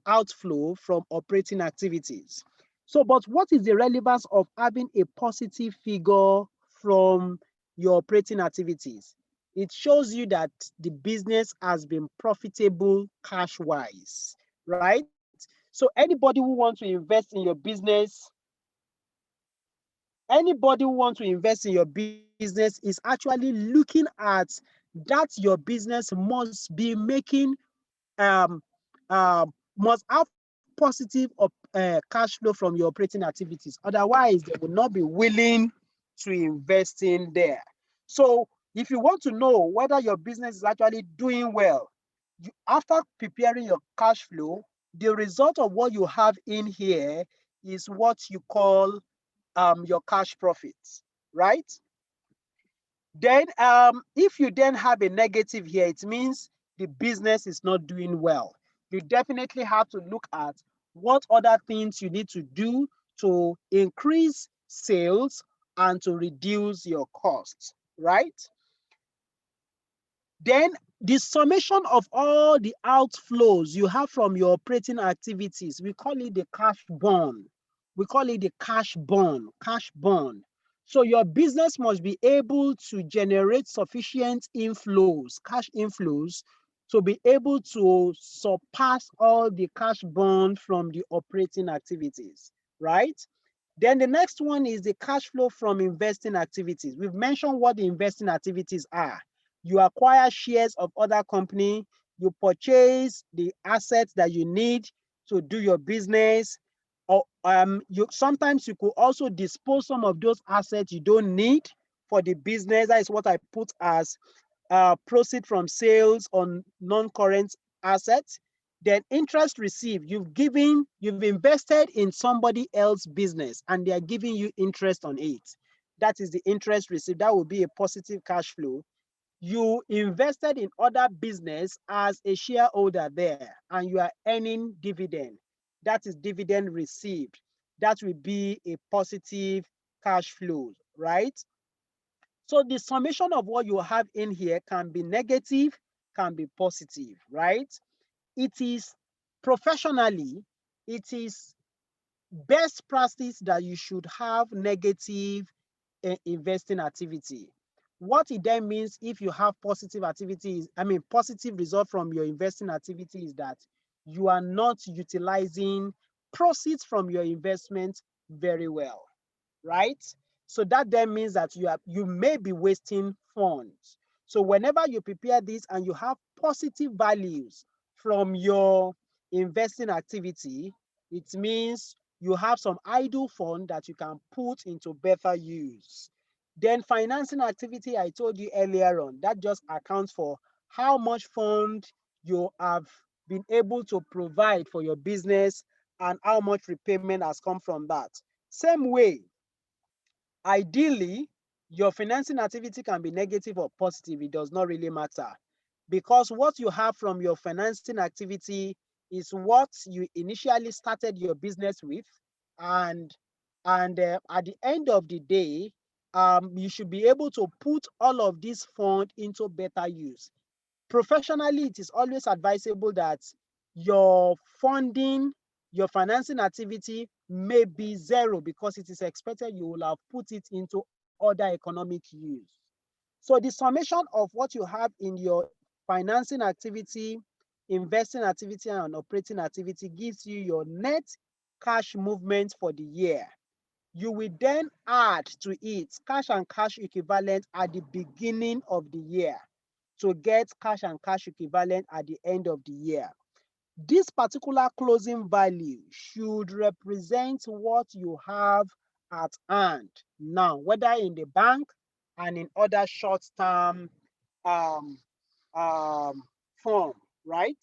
outflow from operating activities. So, but what is the relevance of having a positive figure from your operating activities? It shows you that the business has been profitable cash-wise, right? So anybody who wants to invest in your business, is actually looking at that your business must be making must have positive cash flow from your operating activities. Otherwise, they will not be willing to invest in there. So if you want to know whether your business is actually doing well, after preparing your cash flow, the result of what you have in here is what you call your cash profits, right? Then if you then have a negative here, it means the business is not doing well. You definitely have to look at what other things you need to do to increase sales and to reduce your costs, right? Then the summation of all the outflows you have from your operating activities, we call it the cash burn. We call it the cash burn, cash burn. So your business must be able to generate sufficient inflows, cash inflows, to be able to surpass all the cash burn from the operating activities, right? Then the next one is the cash flow from investing activities. We've mentioned what the investing activities are. You acquire shares of other company, you purchase the assets that you need to do your business, or sometimes you could also dispose some of those assets you don't need for the business. That is what I put as proceed from sales on non-current assets. Then interest received, you've invested in somebody else's business and they are giving you interest on it. That is the interest received. That will be a positive cash flow. You invested in other business as a shareholder there and you are earning dividend. That is dividend received. That will be a positive cash flow, right? So the summation of what you have in here can be negative, can be positive, right? It is professionally, it is best practice that you should have negative investing activity. What it then means if you have positive activities, positive result from your investing activity is that you are not utilizing proceeds from your investment very well, right? So that then means that you may be wasting funds. So whenever you prepare this and you have positive values from your investing activity, it means you have some idle fund that you can put into better use. Then financing activity, I told you earlier on, that just accounts for how much fund you have been able to provide for your business and how much repayment has come from that. Same way, ideally, your financing activity can be negative or positive. It does not really matter, because what you have from your financing activity is what you initially started your business with, and at the end of the day, you should be able to put all of this fund into better use. Professionally, it is always advisable that your funding, your financing activity may be zero, because it is expected you will have put it into other economic use. So the summation of what you have in your financing activity, investing activity, and operating activity gives you your net cash movement for the year. You will then add to it cash and cash equivalent at the beginning of the year to get cash and cash equivalent at the end of the year. This particular closing value should represent what you have at hand now, whether in the bank and in other short-term form, right?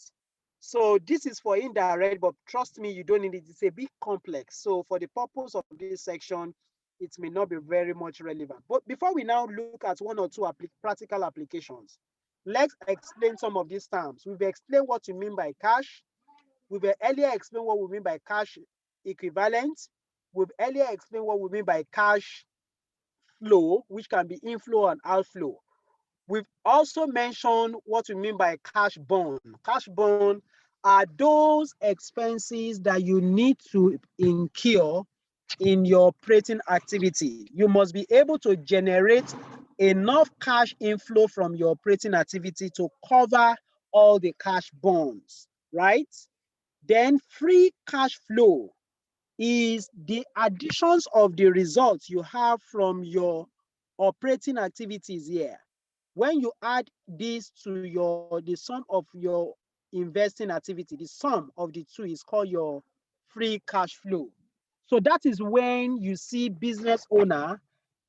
So this is for indirect, but trust me, you don't need it. It's a bit complex. So for the purpose of this section, it may not be very much relevant. But before we now look at one or two practical applications, let's explain some of these terms. We've explained what you mean by cash. We've earlier explained what we mean by cash equivalent. we've earlier explained what we mean by cash flow, which can be inflow and outflow. We've also mentioned what we mean by cash burn. Cash burn are those expenses that you need to incur in your operating activity. You must be able to generate enough cash inflow from your operating activity to cover all the cash burns, right? Then free cash flow is the additions of the results you have from your operating activities here. When you add this to the sum of your investing activity, the sum of the two is called your free cash flow. So that is when you see business owner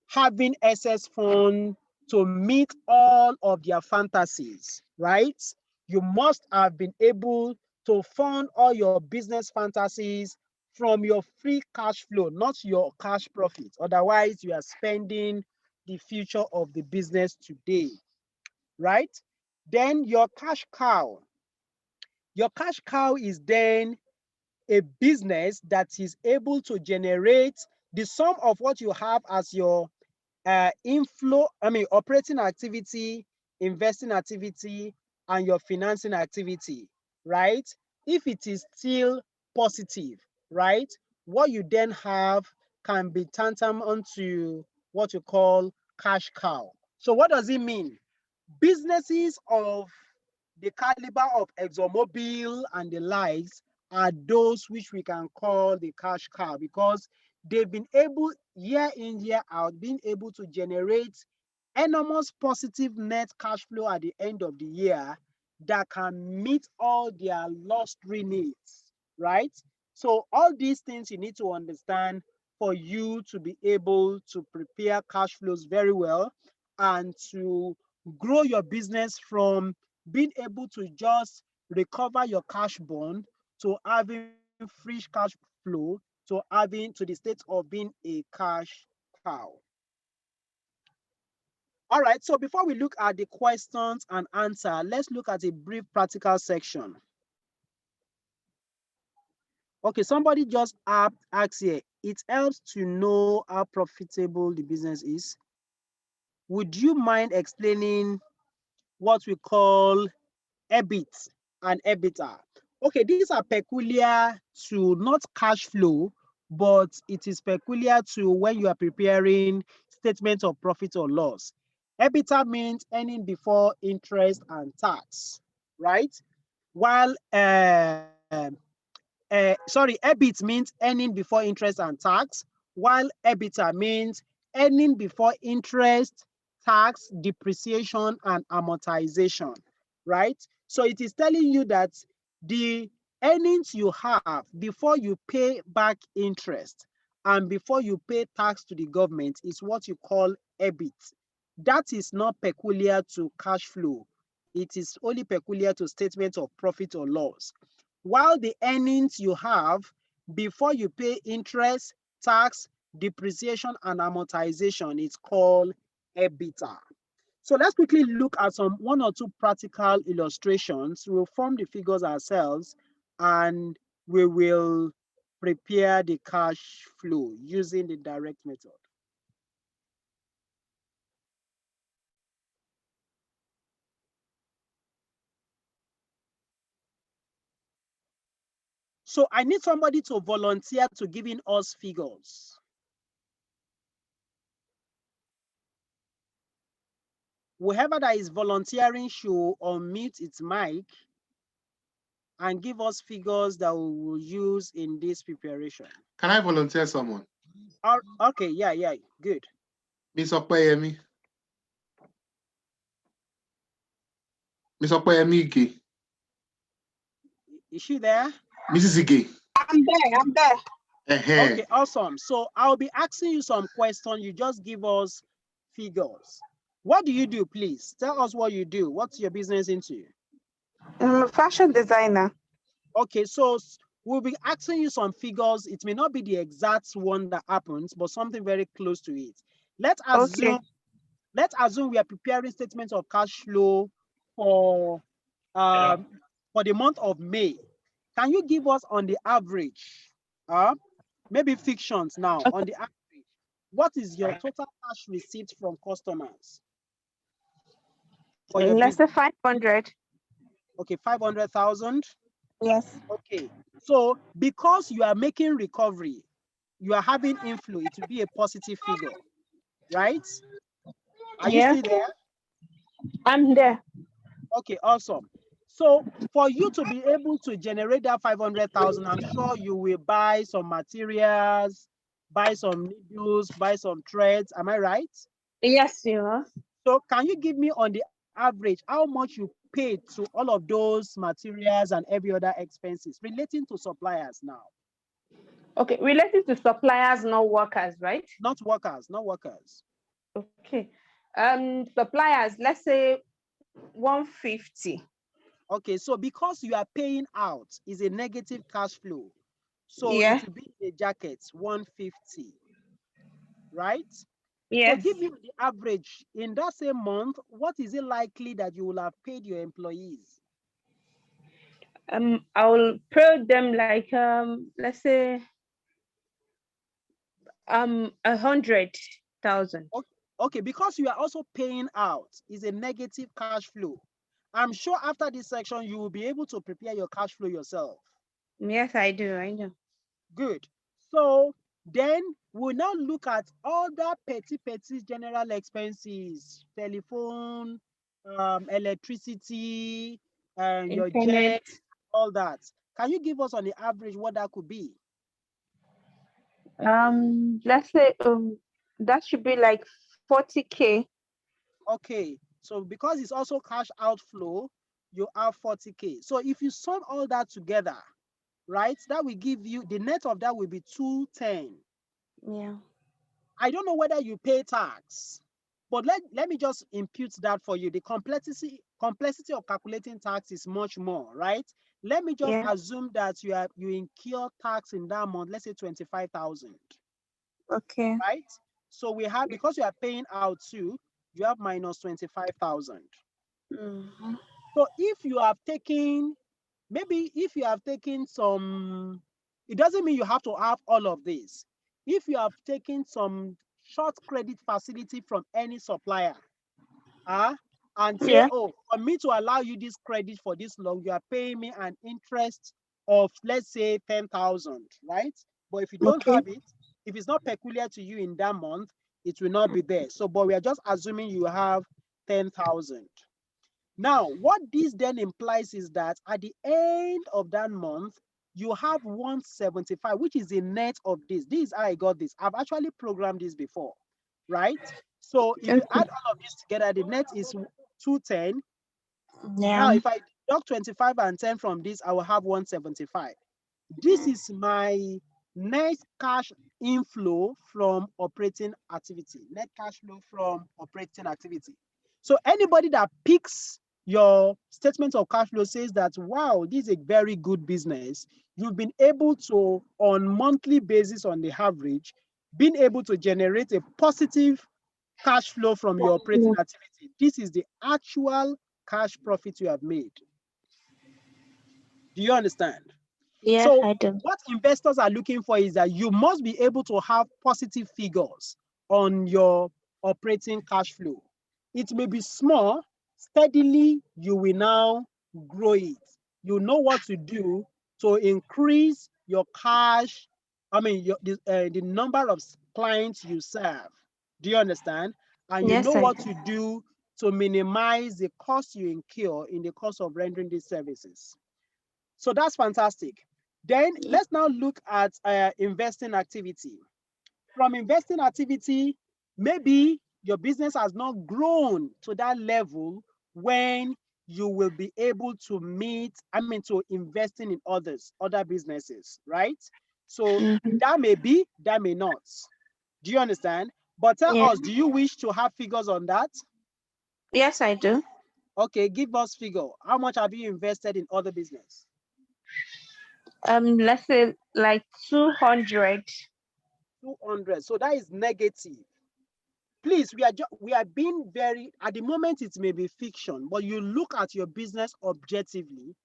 having excess fund to meet all of their fantasies, right? You must have been able to fund all your business fantasies from your free cash flow, not your cash profit. Otherwise, you are spending the future of the business today, right? Then your cash cow. Your cash cow is then a business that is able to generate the sum of what you have as your operating activity, investing activity, and your financing activity, right? If it is still positive, right, what you then have can be tantamount to what you call cash cow. So what does it mean? Businesses of the caliber of ExxonMobil and the likes are those which we can call the cash cow, because they've been able, year in, year out, being able to generate enormous positive net cash flow at the end of the year that can meet all their luxury needs, right? So all these things you need to understand for you to be able to prepare cash flows very well and to grow your business from being able to just recover your cash burn to having free cash flow to having to the state of being a cash cow. All right, so before we look at the questions and answer, let's look at a brief practical section. Okay, somebody just asked here, it helps to know how profitable the business is. Would you mind explaining what we call EBIT and EBITDA? Okay, these are peculiar to not cash flow, but it is peculiar to when you are preparing statement of profit or loss. EBITDA means earning before interest and tax, right? While EBIT means earning before interest and tax, while EBITDA means earning before interest, tax, depreciation, and amortization, right? So it is telling you that the earnings you have before you pay back interest and before you pay tax to the government is what you call EBIT. That is not peculiar to cash flow. It is only peculiar to statement of profit or loss. While the earnings you have before you pay interest, tax, depreciation, and amortization is called EBITDA. So let's quickly look at one or two practical illustrations. We'll form the figures ourselves and we will prepare the cash flow using the direct method. So I need somebody to volunteer to giving us figures. Whoever that is volunteering should unmute its mic and give us figures that we will use in this preparation.
Can I volunteer someone?
Okay, yeah, good.
Miss Opeyemi. Miss Opeyemi Ige.
Is she there?
Mrs. Ige.
I'm there.
Okay, awesome. So I'll be asking you some questions. You just give us figures. What do you do, please? Tell us what you do. What's your business into?
I'm a fashion designer.
Okay, so we'll be asking you some figures. It may not be the exact one that happens, but something very close to it. Let's assume we are preparing statements of cash flow for the month of May. Can you give us on the average maybe fictions now, on the average, what is your total cash receipt from customers for your
Let's say
business?
500.
Okay, 500,000.
Yes.
Okay, so because you are making recovery, you are having inflow, it will be a positive figure, right? Are you
Yeah,
still there?
I'm there.
Okay, awesome. So for you to be able to generate that 500,000, I'm sure you will buy some materials, buy some needles, buy some threads. Am I right?
Yes, you are.
So can you give me on the average how much you paid to all of those materials and every other expenses relating to suppliers now?
Okay, related to suppliers, not workers, right?
Not workers, not workers.
Okay. Suppliers, let's say 150.
Okay, so because you are paying out is a negative cash flow. So
Yeah.
it will be a jacket 150, right? So
Yes.
give you the average in that same month, what is it likely that you will have paid your employees?
I will pay them like let's say 100,000.
Okay, because you are also paying out is a negative cash flow. I'm sure after this section, you will be able to prepare your cash flow yourself.
Yes, I do. I know.
Good. So then we'll now look at other petty general expenses, telephone, electricity, and your
Internet.
jet, all that. Can you give us on the average what that could be?
Let's say that should be like 40K.
Okay, so because it's also cash outflow, you have 40K. So if you sum all that together, right, that will give you, the net of that will be 210.
Yeah.
I don't know whether you pay tax, but let me just impute that for you. The complexity of calculating tax is much more, right? Let me just
Yeah.
assume that you incur tax in that month, let's say 25,000,
Okay.
right? So we have, because you are paying out too, you have minus 25,000.
Mhm.
So if you have taken, maybe if you have taken some, it doesn't mean you have to have all of this. If you have taken some short credit facility from any supplier, and say,
Yeah.
oh, for me to allow you this credit for this long, you are paying me an interest of, let's say, 10,000, right? But if you don't
Okay.
have it, if it's not peculiar to you in that month, it will not be there. So, but we are just assuming you have 10,000. Now, what this then implies is that at the end of that month, you have 175, which is the net of this. This is how I got this. I've actually programmed this before, right? So if you
Okay.
add all of this together, the net is 210. Now,
Yeah.
if I deduct 25 and 10 from this, I will have 175. This is my net cash inflow from operating activity, net cash flow from operating activity. So anybody that picks your statement of cash flow says that, wow, this is a very good business. You've been able to, on monthly basis on the average, been able to generate a positive cash flow from your operating activity. This is the actual cash profit you have made. Do you understand?
Yes,
So
I do.
what investors are looking for is that you must be able to have positive figures on your operating cash flow. It may be small, steadily you will now grow it. You know what to do to increase your cash, the number of clients you serve. Do you understand? And you know
Yes, I
what
do.
to do to minimize the cost you incur in the course of rendering these services. So that's fantastic. Then let's now look at investing activity. From investing activity, maybe your business has not grown to that level when you will be able to to investing in other businesses, right? So
Mhm.
that may be, that may not. Do you understand? But tell
Yeah.
us, do you wish to have figures on that?
Yes, I do.
Okay, give us figure. How much have you invested in other business?
Let's say like 200.
200. So that is negative. Please, we are being very, at the moment it may be fiction, but you look at your business objectively,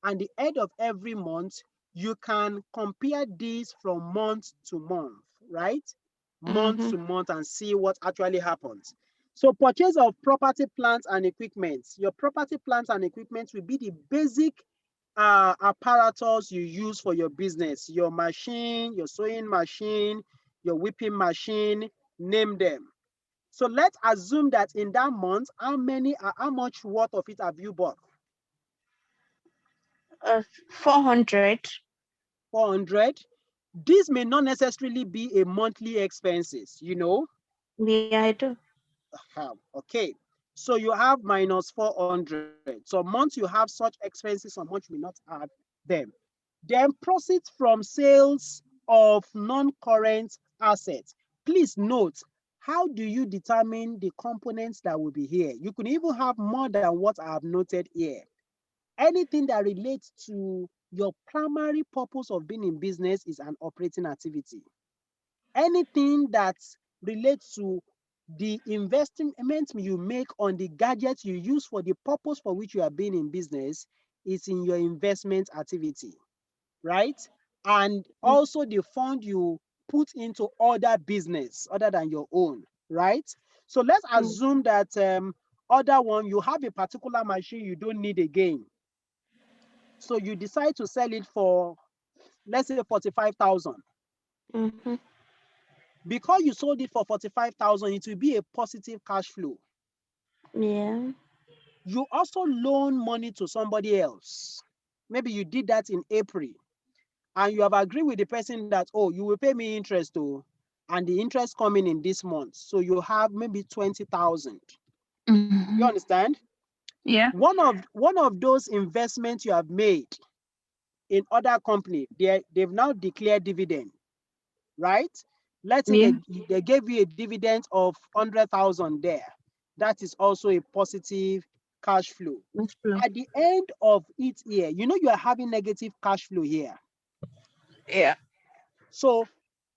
and the end of every month you can compare this from month to month, right? Month to month, and see what actually happens. So purchase of property, plants, and equipment. Your property, plants, and equipment will be the basic apparatus you use for your business. Your machine, your sewing machine, your whipping machine, name them. So let's assume that in that month, how much worth of it have you bought?
400.
400. This may not necessarily be a monthly expenses, you know.
Yeah, I do.
Okay, so you have minus 400. So months you have such expenses, some months you may not have them. Then proceeds from sales of non-current assets. Please note, how do you determine the components that will be here? You could even have more than what I have noted here. Anything that relates to your primary purpose of being in business is an operating activity. Anything that relates to the investment you make on the gadgets you use for the purpose for which you are being in business is in your investment activity, right? And also the fund you put into other business other than your own, right? So let's assume that other one, you have a particular machine you don't need again. So you decide to sell it for, let's say, 45,000. Because you sold it for 45,000, it will be a positive cash flow.
Yeah.
You also loan money to somebody else. Maybe you did that in April, and you have agreed with the person that, oh, you will pay me interest, oh, and the interest coming in this month. So you have maybe 20,000. You understand?
Yeah.
One of those investments you have made in other company, they've now declared dividend, right? Let's say they gave you a dividend of 100,000 there. That is also a positive cash flow. At the end of each year, you know you are having negative cash flow here.
Yeah.
So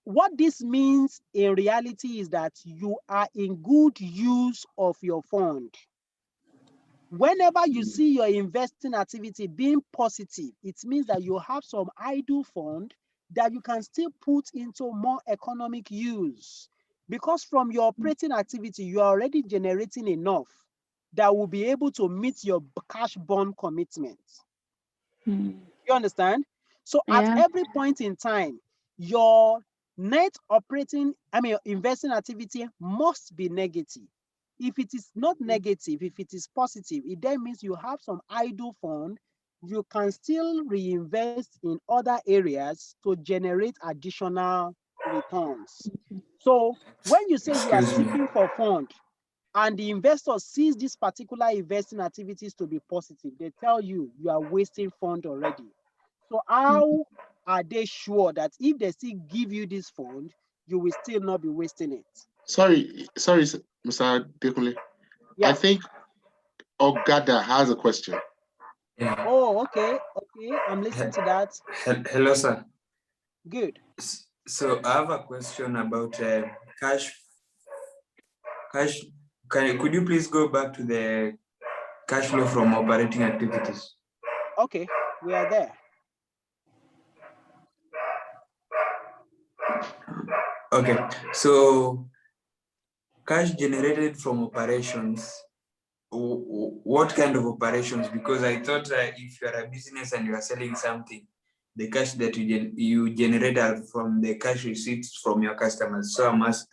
what this means in reality is that you are in good use of your fund. Whenever you see your investing activity being positive, it means that you have some idle fund that you can still put into more economic use. Because from your operating activity, you are already generating enough that will be able to meet your cash burn commitments. You understand? So at every point in time, your net investing activity must be negative. If it is not negative, if it is positive, it then means you have some idle fund. You can still reinvest in other areas to generate additional returns. So when you say you are
Excuse me.
seeking for fund and the investor sees this particular investing activities to be positive, they tell you you are wasting fund already. So how are they sure that if they still give you this fund, you will still not be wasting it?
Sorry, Mr. Dekunle.
Yeah.
I think Ogada has a question.
Yeah.
Oh, okay. I'm listening to that.
Hello, sir.
Good.
So I have a question about cash. Could you please go back to the cash flow from operating activities?
Okay, we are there.
Okay, so cash generated from operations. What kind of operations? Because I thought if you are a business and you are selling something, the cash that you generate are from the cash receipts from your customers. So I was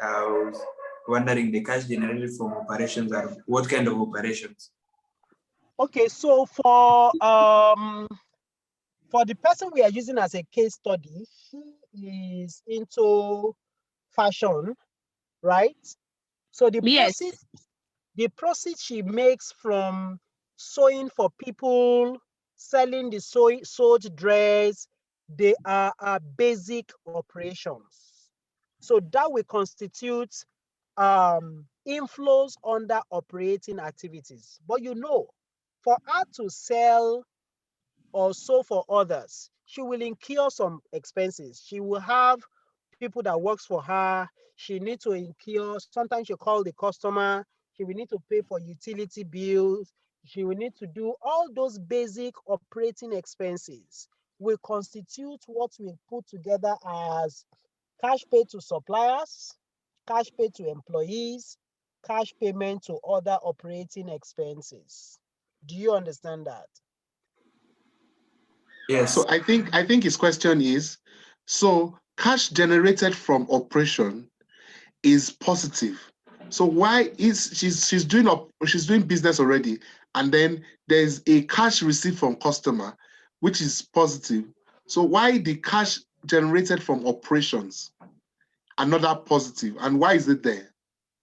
wondering, the cash generated from operations are what kind of operations?
Okay, so for the person we are using as a case study, he is into fashion, right? So the proceeds she makes from sewing for people, selling the sewed dress, they are basic operations. So that will constitute inflows under operating activities. But you know, for her to sell or sew for others, she will incur some expenses. She will have people that works for her. She needs to incur, sometimes she call the customer. She will need to pay for utility bills. She will need to do all those basic operating expenses. will constitute what we put together as cash paid to suppliers, cash paid to employees, cash payment to other operating expenses. Do you understand that?
Yes.
So I think his question is, so cash generated from operation is positive. So why is she's doing business already, and then there's a cash received from customer, which is positive. So why the cash generated from operations another positive, and why is it there?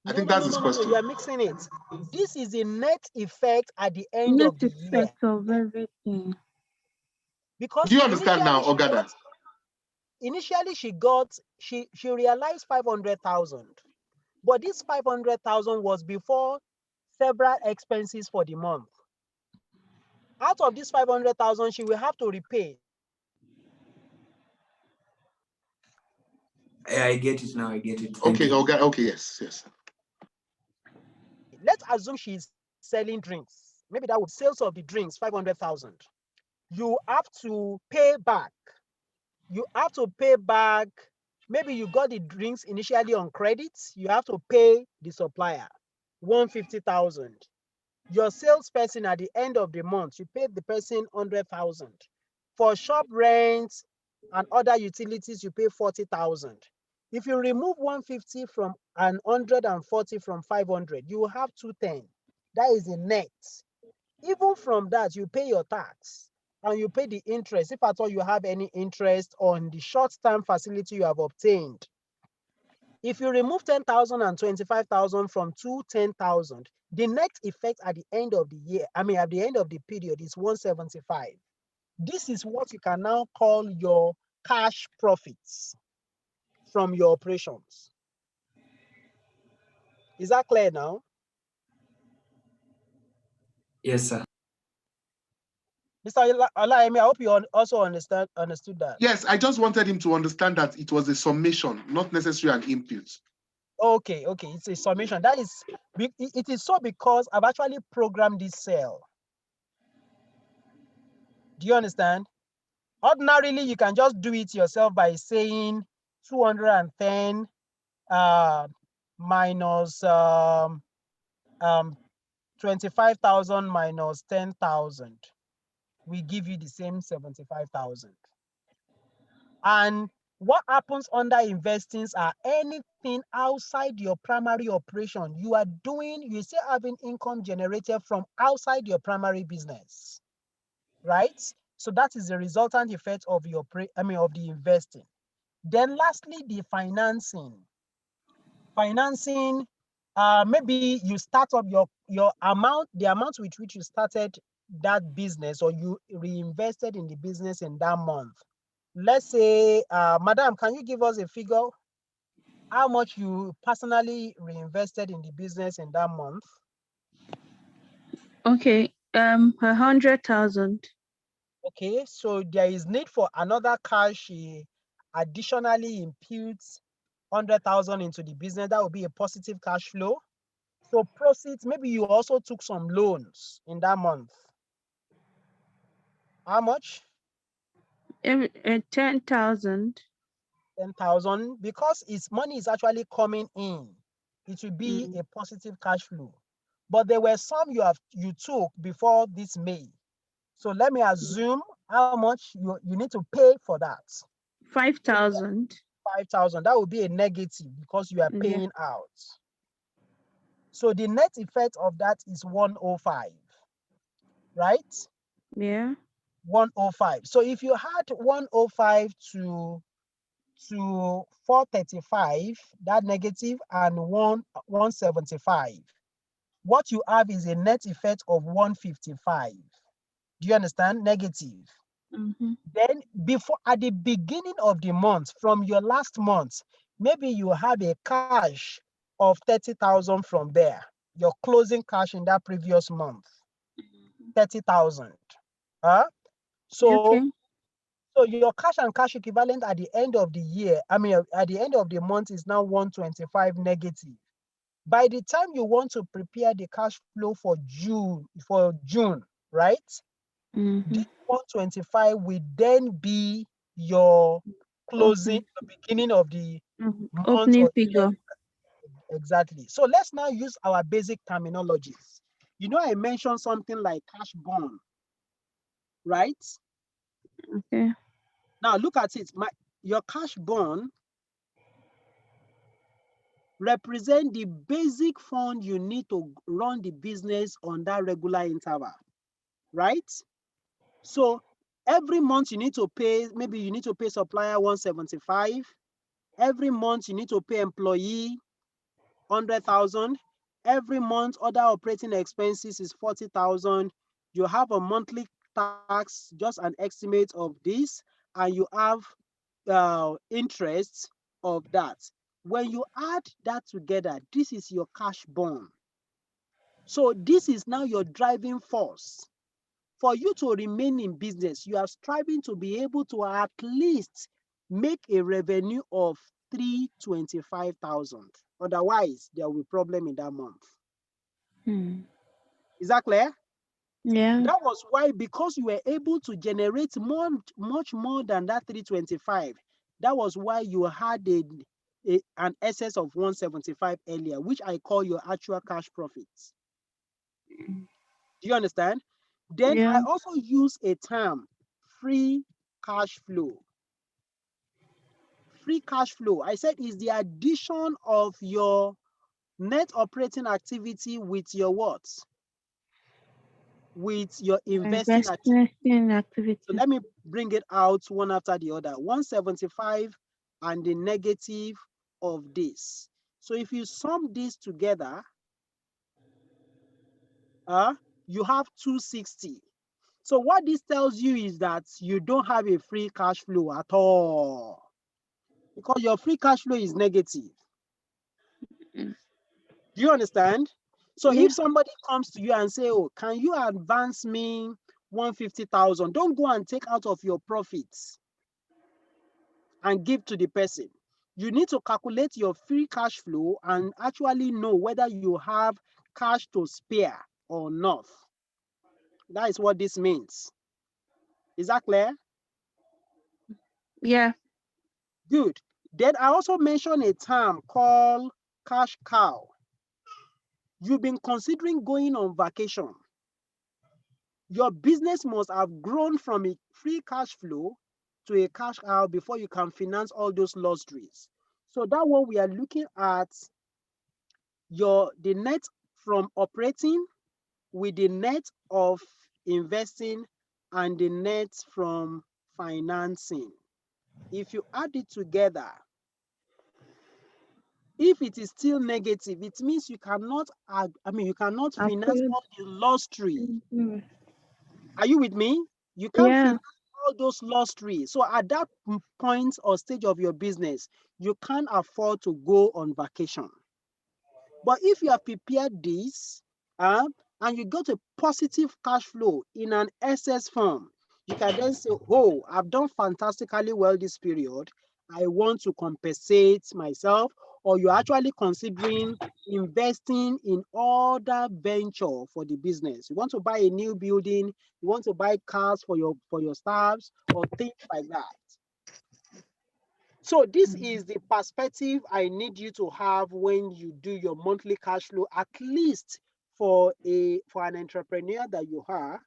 I think that's his question.
You are mixing it. This is the net effect at the end
Net
of the year.
effect of everything.
Because
Do you understand now,
initially
Ogada?
she realized 500,000, but this 500,000 was before several expenses for the month. Out of this 500,000, she will have to repay.
Yeah, I get it now. I get it. Thank
Okay,
you.
Ogada. Okay, yes.
Let's assume she's selling drinks. Maybe that would sales of the drinks 500,000. You have to pay back. Maybe you got the drinks initially on credit. You have to pay the supplier 150,000. Your salesperson at the end of the month, you paid the person 100,000. For shop rent and other utilities, you pay 40,000. If you remove 150 from and 140 from 500, you will have 210. That is a net. Even from that, you pay your tax and you pay the interest, if at all you have any interest on the short-term facility you have obtained. If you remove 10,000 and 25,000 from 210,000, the net effect at the end of the year, at the end of the period is 175. This is what you can now call your cash profits from your operations. Is that clear now?
Yes, sir.
Mr. Olayemi, I hope you also understood that.
Yes, I just wanted him to understand that it was a summation, not necessarily an input.
Okay, it's a summation. It is so because I've actually programmed this cell. Do you understand? Ordinarily, you can just do it yourself by saying 210 minus 25,000 minus 10,000. We give you the same 75,000. And what happens under investings are anything outside your primary operation. You still having income generated from outside your primary business, right? So that is the resultant effect of of the investing. Then lastly, the financing. Financing, maybe you start up the amount with which you started that business, or you reinvested in the business in that month. Let's say, Madam, can you give us a figure how much you personally reinvested in the business in that month?
Okay, 100,000.
Okay, so there is need for another cash. She additionally imputes 100,000 into the business. That will be a positive cash flow. So proceeds, maybe you also took some loans in that month. How much?
10,000.
10,000. Because its money is actually coming in, it will be a positive cash flow. But there were some you took before this May. So let me assume how much you need to pay for that.
5,000.
5,000. That would be a negative because you are
Yeah.
paying out. So the net effect of that is 105, right?
Yeah.
105. So if you had 105 to 435, that negative, and 175, what you have is a net effect of 155. Do you understand? Negative. Then at the beginning of the month, from your last month, maybe you have a cash of 30,000 from there. Your closing cash in that previous month, 30,000. So your cash and cash equivalent at the end of the year, at the end of the month, is now 125 negative. By the time you want to prepare the cash flow for June, right?
Mhm.
This 125 will then be your closing, the beginning of the month
Opening
or
figure.
year. Exactly. So let's now use our basic terminologies. You know, I mentioned something like cash burn, right?
Okay.
Now look at it. Your cash burn represent the basic fund you need to run the business on that regular interval, right? So every month you need to pay, maybe you need to pay supplier 175. Every month you need to pay employee 100,000. Every month other operating expenses is 40,000. You have a monthly tax, just an estimate of this, and you have interest of that. When you add that together, this is your cash burn. So this is now your driving force. For you to remain in business, you are striving to be able to at least make a revenue of 325,000. Otherwise, there will be problem in that month. Is that clear?
Yeah.
That was why, because you were able to generate much more than that 325, that was why you had an excess of 175 earlier, which I call your actual cash profits. Do you understand? Then I
Yeah.
also use a term, free cash flow. Free cash flow, I said, is the addition of your net operating activity with your what? With your investing activity.
Investing activity.
So let me bring it out one after the other. 175 and the negative of this. So if you sum this together, you have 260. So what this tells you is that you don't have a free cash flow at all, because your free cash flow is negative.
Mm.
Do you understand? So
Yeah.
if somebody comes to you and say, oh, can you advance me 150,000? Don't go and take out of your profits and give to the person. You need to calculate your free cash flow and actually know whether you have cash to spare or not. That is what this means. Is that clear?
Yeah.
Good. Then I also mentioned a term called cash cow. You've been considering going on vacation. Your business must have grown from a free cash flow to a cash cow before you can finance all those luxuries. So that one we are looking at the net from operating with the net of investing and the net from financing. If you add it together, if it is still negative, it means you cannot you cannot finance
Afford.
all the luxury.
Mhm.
Are you with me? You can't
Yeah.
finance all those luxury. So at that point or stage of your business, you can't afford to go on vacation. But if you have prepared this, and you got a positive cash flow in an excess form, you can then say, oh, I've done fantastically well this period. I want to compensate myself. Or you're actually considering investing in other venture for the business. You want to buy a new building, you want to buy cars for your staffs or things like that. So this is the perspective I need you to have when you do your monthly cash flow, at least for an entrepreneur that you are.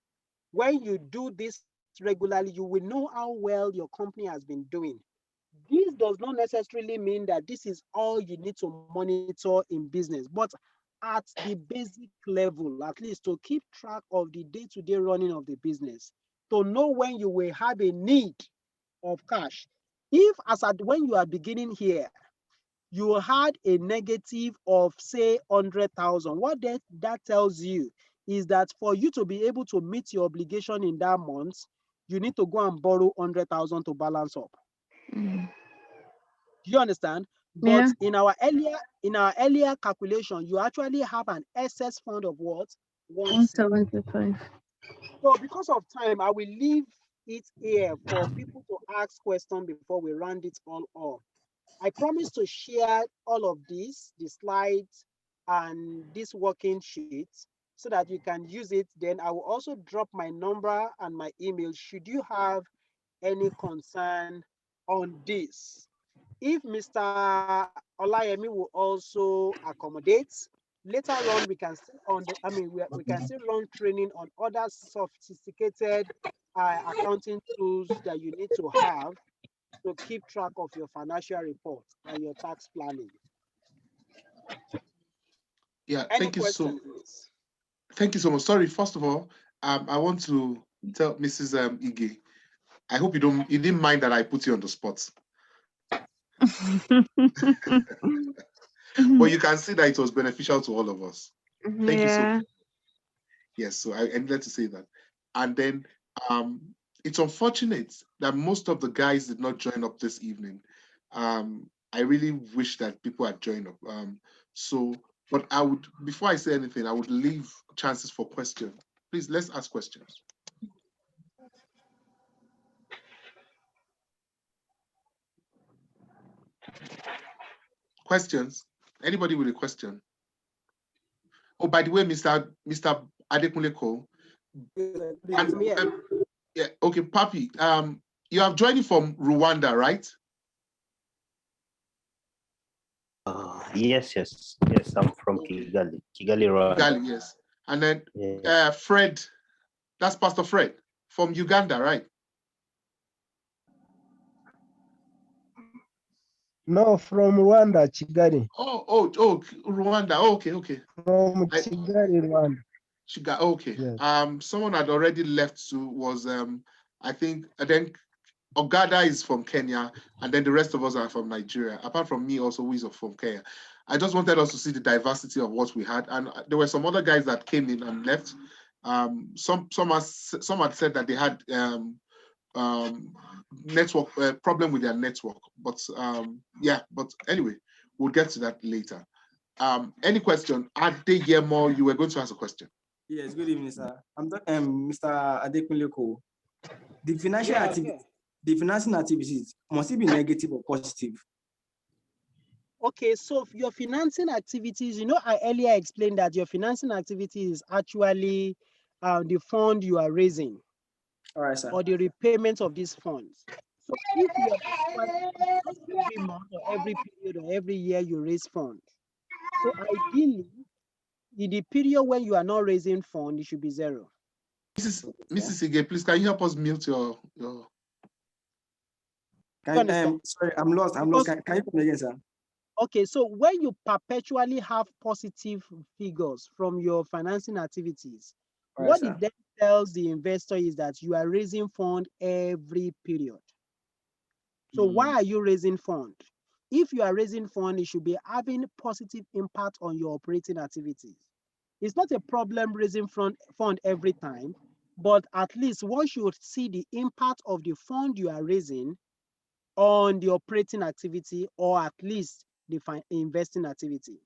When you do this regularly, you will know how well your company has been doing. This does not necessarily mean that this is all you need to monitor in business, but at the basic level, at least to keep track of the day-to-day running of the business, to know when you will have a need of cash. If when you are beginning here, you had a negative of say 100,000, what that tells you is that for you to be able to meet your obligation in that month, you need to go and borrow 100,000 to balance up.
Mm.
Do you understand? But
Yeah.
in our earlier calculation, you actually have an excess fund of what? 170.
175.
So because of time, I will leave it here for people to ask questions before we round it all up. I promise to share all of this, the slides and this working sheet, so that you can use it. Then I will also drop my number and my email should you have any concern on this. If Mr. Olayemi will also accommodate, later on we can still we can still run training on other sophisticated accounting tools that you need to have to keep track of your financial report and your tax planning.
Yeah,
Any
thank you
question, please?
Thank you so much. Sorry, first of all, I want to tell Mrs. Ige, I hope you didn't mind that I put you on the spot. But you can see that it was beneficial to all of us. Thank you so much. Yes, so I needed to say that. And then it's unfortunate that most of the guys did not join up this evening. I really wish that people had joined up. But I would, before I say anything, I would leave chances for questions. Please, let's ask questions. Questions? Anybody with a question? Oh, by the way, Mr. Adekunle Cole. Yeah, okay, Papi, you have joined from Rwanda, right?
Yes, I'm from Kigali, Rwanda.
Kigali, yes. And then
Yeah.
Fred, that's Pastor Fred from Uganda, right?
No, from Rwanda, Kigali.
Oh, Rwanda. Okay.
From Kigali, Rwanda.
Okay.
Yes.
Someone had already left, so was I think then Ogada is from Kenya, and then the rest of us are from Nigeria. Apart from me, also who is from Kenya. I just wanted us to see the diversity of what we had, and there were some other guys that came in and left. Some had said that they had network problem with their network, but but anyway, we'll get to that later. Any question? Ade Yemo, you were going to ask a question.
Yes, good evening, sir. I'm Mr. Adekunle Cole. The financial activity, the financing activities, must it be negative or positive?
Okay, so your financing activities, I earlier explained that your financing activity is actually the fund you are raising.
All right, sir.
Or the repayment of these funds. So if you are every month or every period or every year you raise funds, so ideally, in the period when you are not raising funds, it should be zero.
Mrs. Ige, please, can you help us mute your...
Sorry, I'm lost. Can you come again, sir?
Okay, so when you perpetually have positive figures from your financing activities,
right,
what
sir.
it then tells the investor is that you are raising fund every period. So why are you raising fund? If you are raising fund, it should be having positive impact on your operating activities. It's not a problem raising fund every time, but at least one should see the impact of the fund you are raising on the operating activity, or at least the investing activity.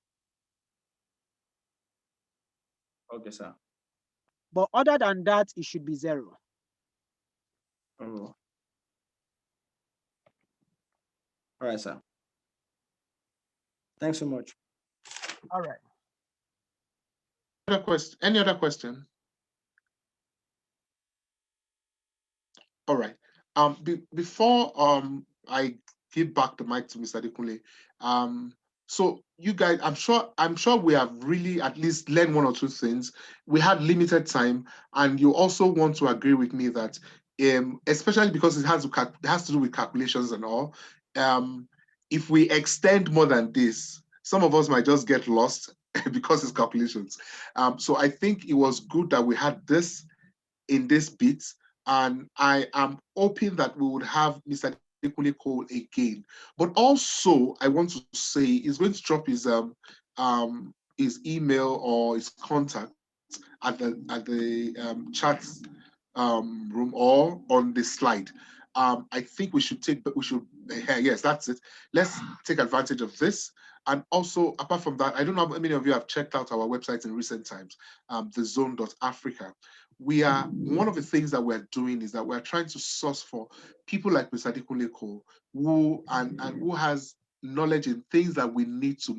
Okay, sir.
But other than that, it should be zero.
Oh. All right, sir. Thanks so much.
All right.
Any other question? All right. Before I give back the mic to Mr. Adekunle, so you guys, I'm sure we have really at least learned one or two things. We had limited time, and you also want to agree with me that, especially because it has to do with calculations and all. If we extend more than this, some of us might just get lost because it's calculations. So I think it was good that we had this in this bit, and I am hoping that we would have Mr. Adekunle Cole again. But also, I want to say he's going to drop his email or his contact at the chat room or on the slide. I think yes, that's it. Let's take advantage of this. And also, apart from that, I don't know how many of you have checked out our website in recent times, thezone.africa. One of the things that we're doing is that we're trying to source for people like Mr. Adekunle Cole, who has knowledge in things that we need to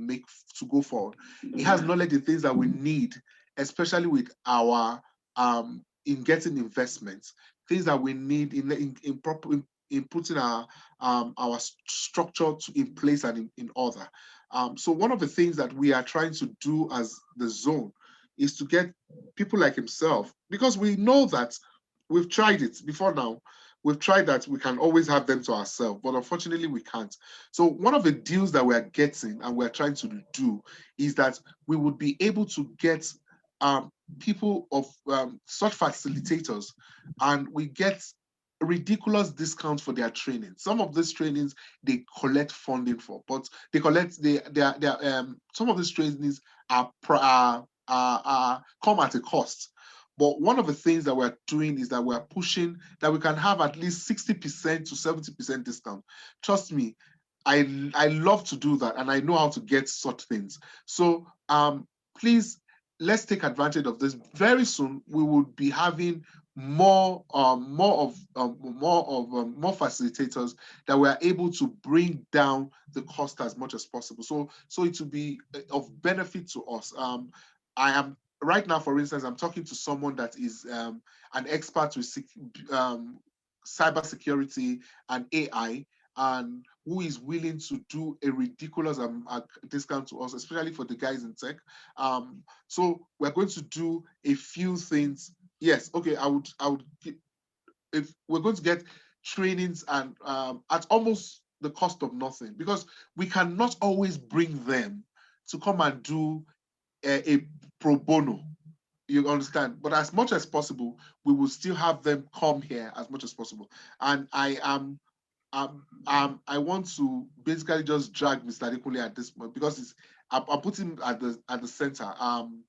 go forward. He has knowledge in things that we need especially with our in getting investments, things that we need in putting our structure in place and in order. So one of the things that we are trying to do as the zone is to get people like himself, because we know that we've tried it before now. We've tried that we can always have them to ourselves, but unfortunately we can't. So one of the deals that we're getting and we're trying to do is that we would be able to get people of such facilitators, and we get ridiculous discounts for their training. Some of these trainings they collect funding for, but they collect some of these trainings are come at a cost. But one of the things that we're doing is that we're pushing that we can have at least 60% to 70% discount. Trust me, I love to do that, and I know how to get such things. So please, let's take advantage of this. Very soon we will be having more facilitators that we are able to bring down the cost as much as possible. So it will be of benefit to us. I am right now, for instance, I'm talking to someone that is an expert with cybersecurity and AI, and who is willing to do a ridiculous discount to us, especially for the guys in tech. So we're going to do a few things. Yes, okay, I would if we're going to get trainings and at almost the cost of nothing, because we cannot always bring them to come and do a pro bono. You understand? But as much as possible, we will still have them come here as much as possible. And I want to basically just drag Mr. Adekunle at this point, because I'm putting him at the center. I'm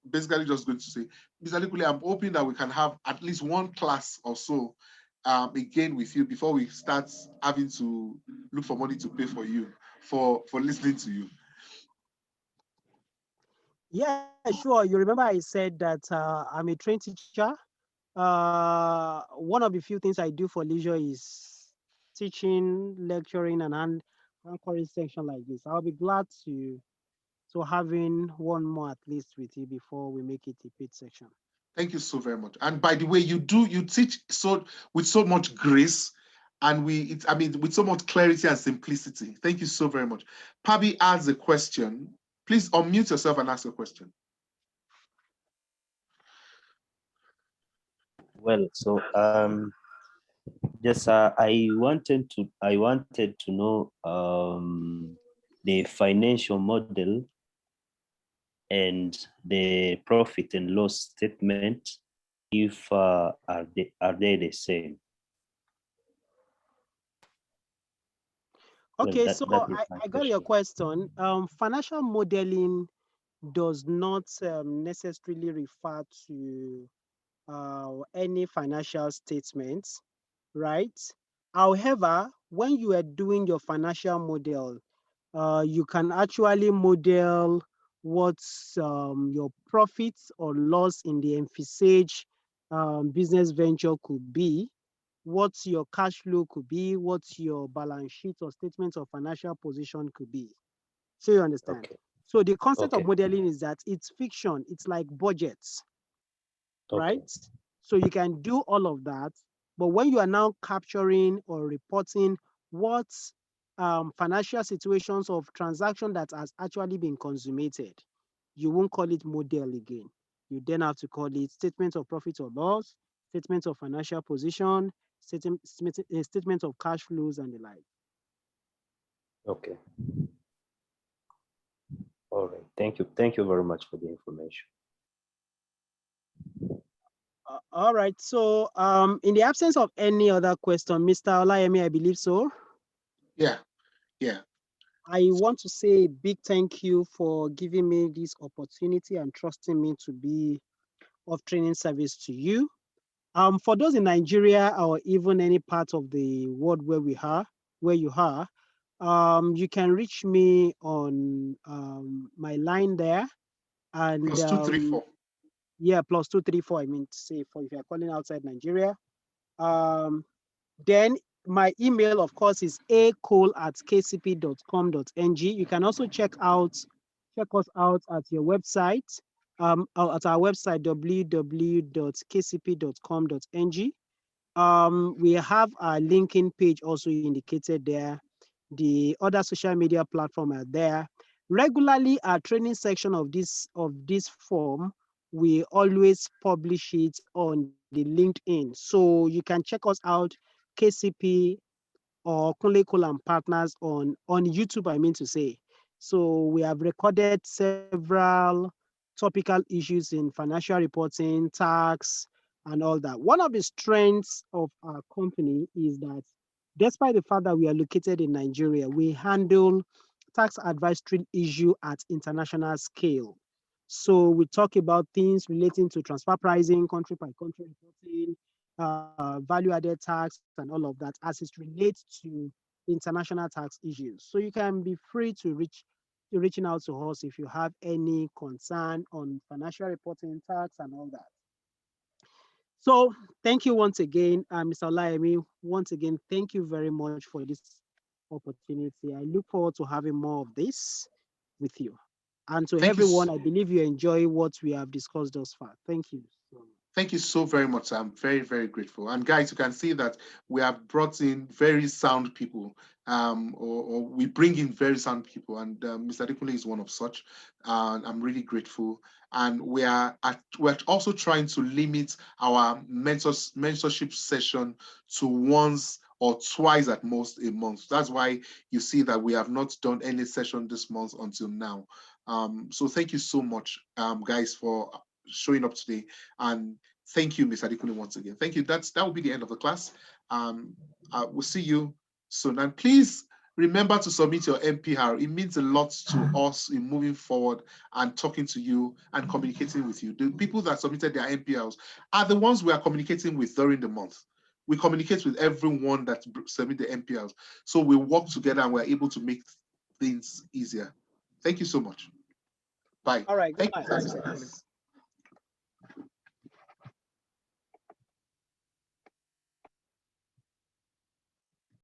basically just going to say, Mr. Adekunle, I'm hoping that we can have at least one class or so again with you before we start having to look for money to pay for you for listening to you.
Yeah, sure. You remember I said that I'm a trained teacher. One of the few things I do for leisure is teaching, lecturing, and anchoring section like this. I'll be glad to having one more at least with you before we make it a paid section.
Thank you so very much. And by the way, you teach so with so much grace, and with so much clarity and simplicity. Thank you so very much. Pabi asks a question. Please unmute yourself and ask a question.
Well, so just I wanted to know the financial model and the profit and loss statement, if are they the same?
Okay,
Well,
so I got your
question.
question. Financial modeling does not necessarily refer to any financial statements, right? However, when you are doing your financial model, you can actually model what's your profits or loss in the envisaged business venture could be, what your cash flow could be, what your balance sheet or statement of financial position could be. So you understand?
Okay.
So the concept of
Okay.
modeling is that it's fiction, it's like budgets,
Okay.
right? So you can do all of that, but when you are now capturing or reporting what financial situations of transaction that has actually been consummated, you won't call it model again. You then have to call it statement of profit or loss, statement of financial position, statement of cash flows and the like.
Okay. All right. Thank you. Thank you very much for the information.
All right. So in the absence of any other question, Mr. Olayemi, I believe so.
Yeah.
I want to say a big thank you for giving me this opportunity and trusting me to be of training service to you. For those in Nigeria or even any part of the world where you are, you can reach me on my line there. And
+234.
yeah, +234. I mean to say, for if you're calling outside Nigeria. Then my email, of course, is acole@kcp.com.ng. You can also check us out at your website, at our website, www.kcp.com.ng. We have our linking page also indicated there. The other social media platform are there. Regularly, our training section of this form, we always publish it on the LinkedIn. So you can check us out, KCP or Kunle Cole and Partners on YouTube, I mean to say. So we have recorded several topical issues in financial reporting, tax, and all that. One of the strengths of our company is that despite the fact that we are located in Nigeria, we handle tax advisory issue at international scale. So we talk about things relating to transfer pricing, country by country reporting, value-added tax, and all of that as it relates to international tax issues. So you can be free to reaching out to us if you have any concern on financial reporting, tax, and all that. So thank you once again, Mr. Olayemi. Once again, thank you very much for this opportunity. I look forward to having more of this with you. And to
Thank you
everyone, I believe you enjoy what we have discussed thus far. Thank you so much.
Thank you so very much. I'm very, very grateful. And guys, you can see that we have brought in very sound people, or we bring in very sound people, and Mr. Adekunle is one of such. And I'm really grateful. And we're also trying to limit our mentorship session to once or twice at most a month. That's why you see that we have not done any session this month until now. So thank you so much, guys, for showing up today, and thank you, Ms. Adekunle, once again. Thank you. That will be the end of the class. We'll see you soon, and please remember to submit your MPR. It means a lot to us in moving forward and talking to you and communicating with you. The people that submitted their MPRs are the ones we are communicating with during the month. We communicate with everyone that submit the MPRs, so we work together and we're able to make things easier. Thank you so much. Bye.
All right.
Thank you,
Goodbye.
Mr. Adekunle.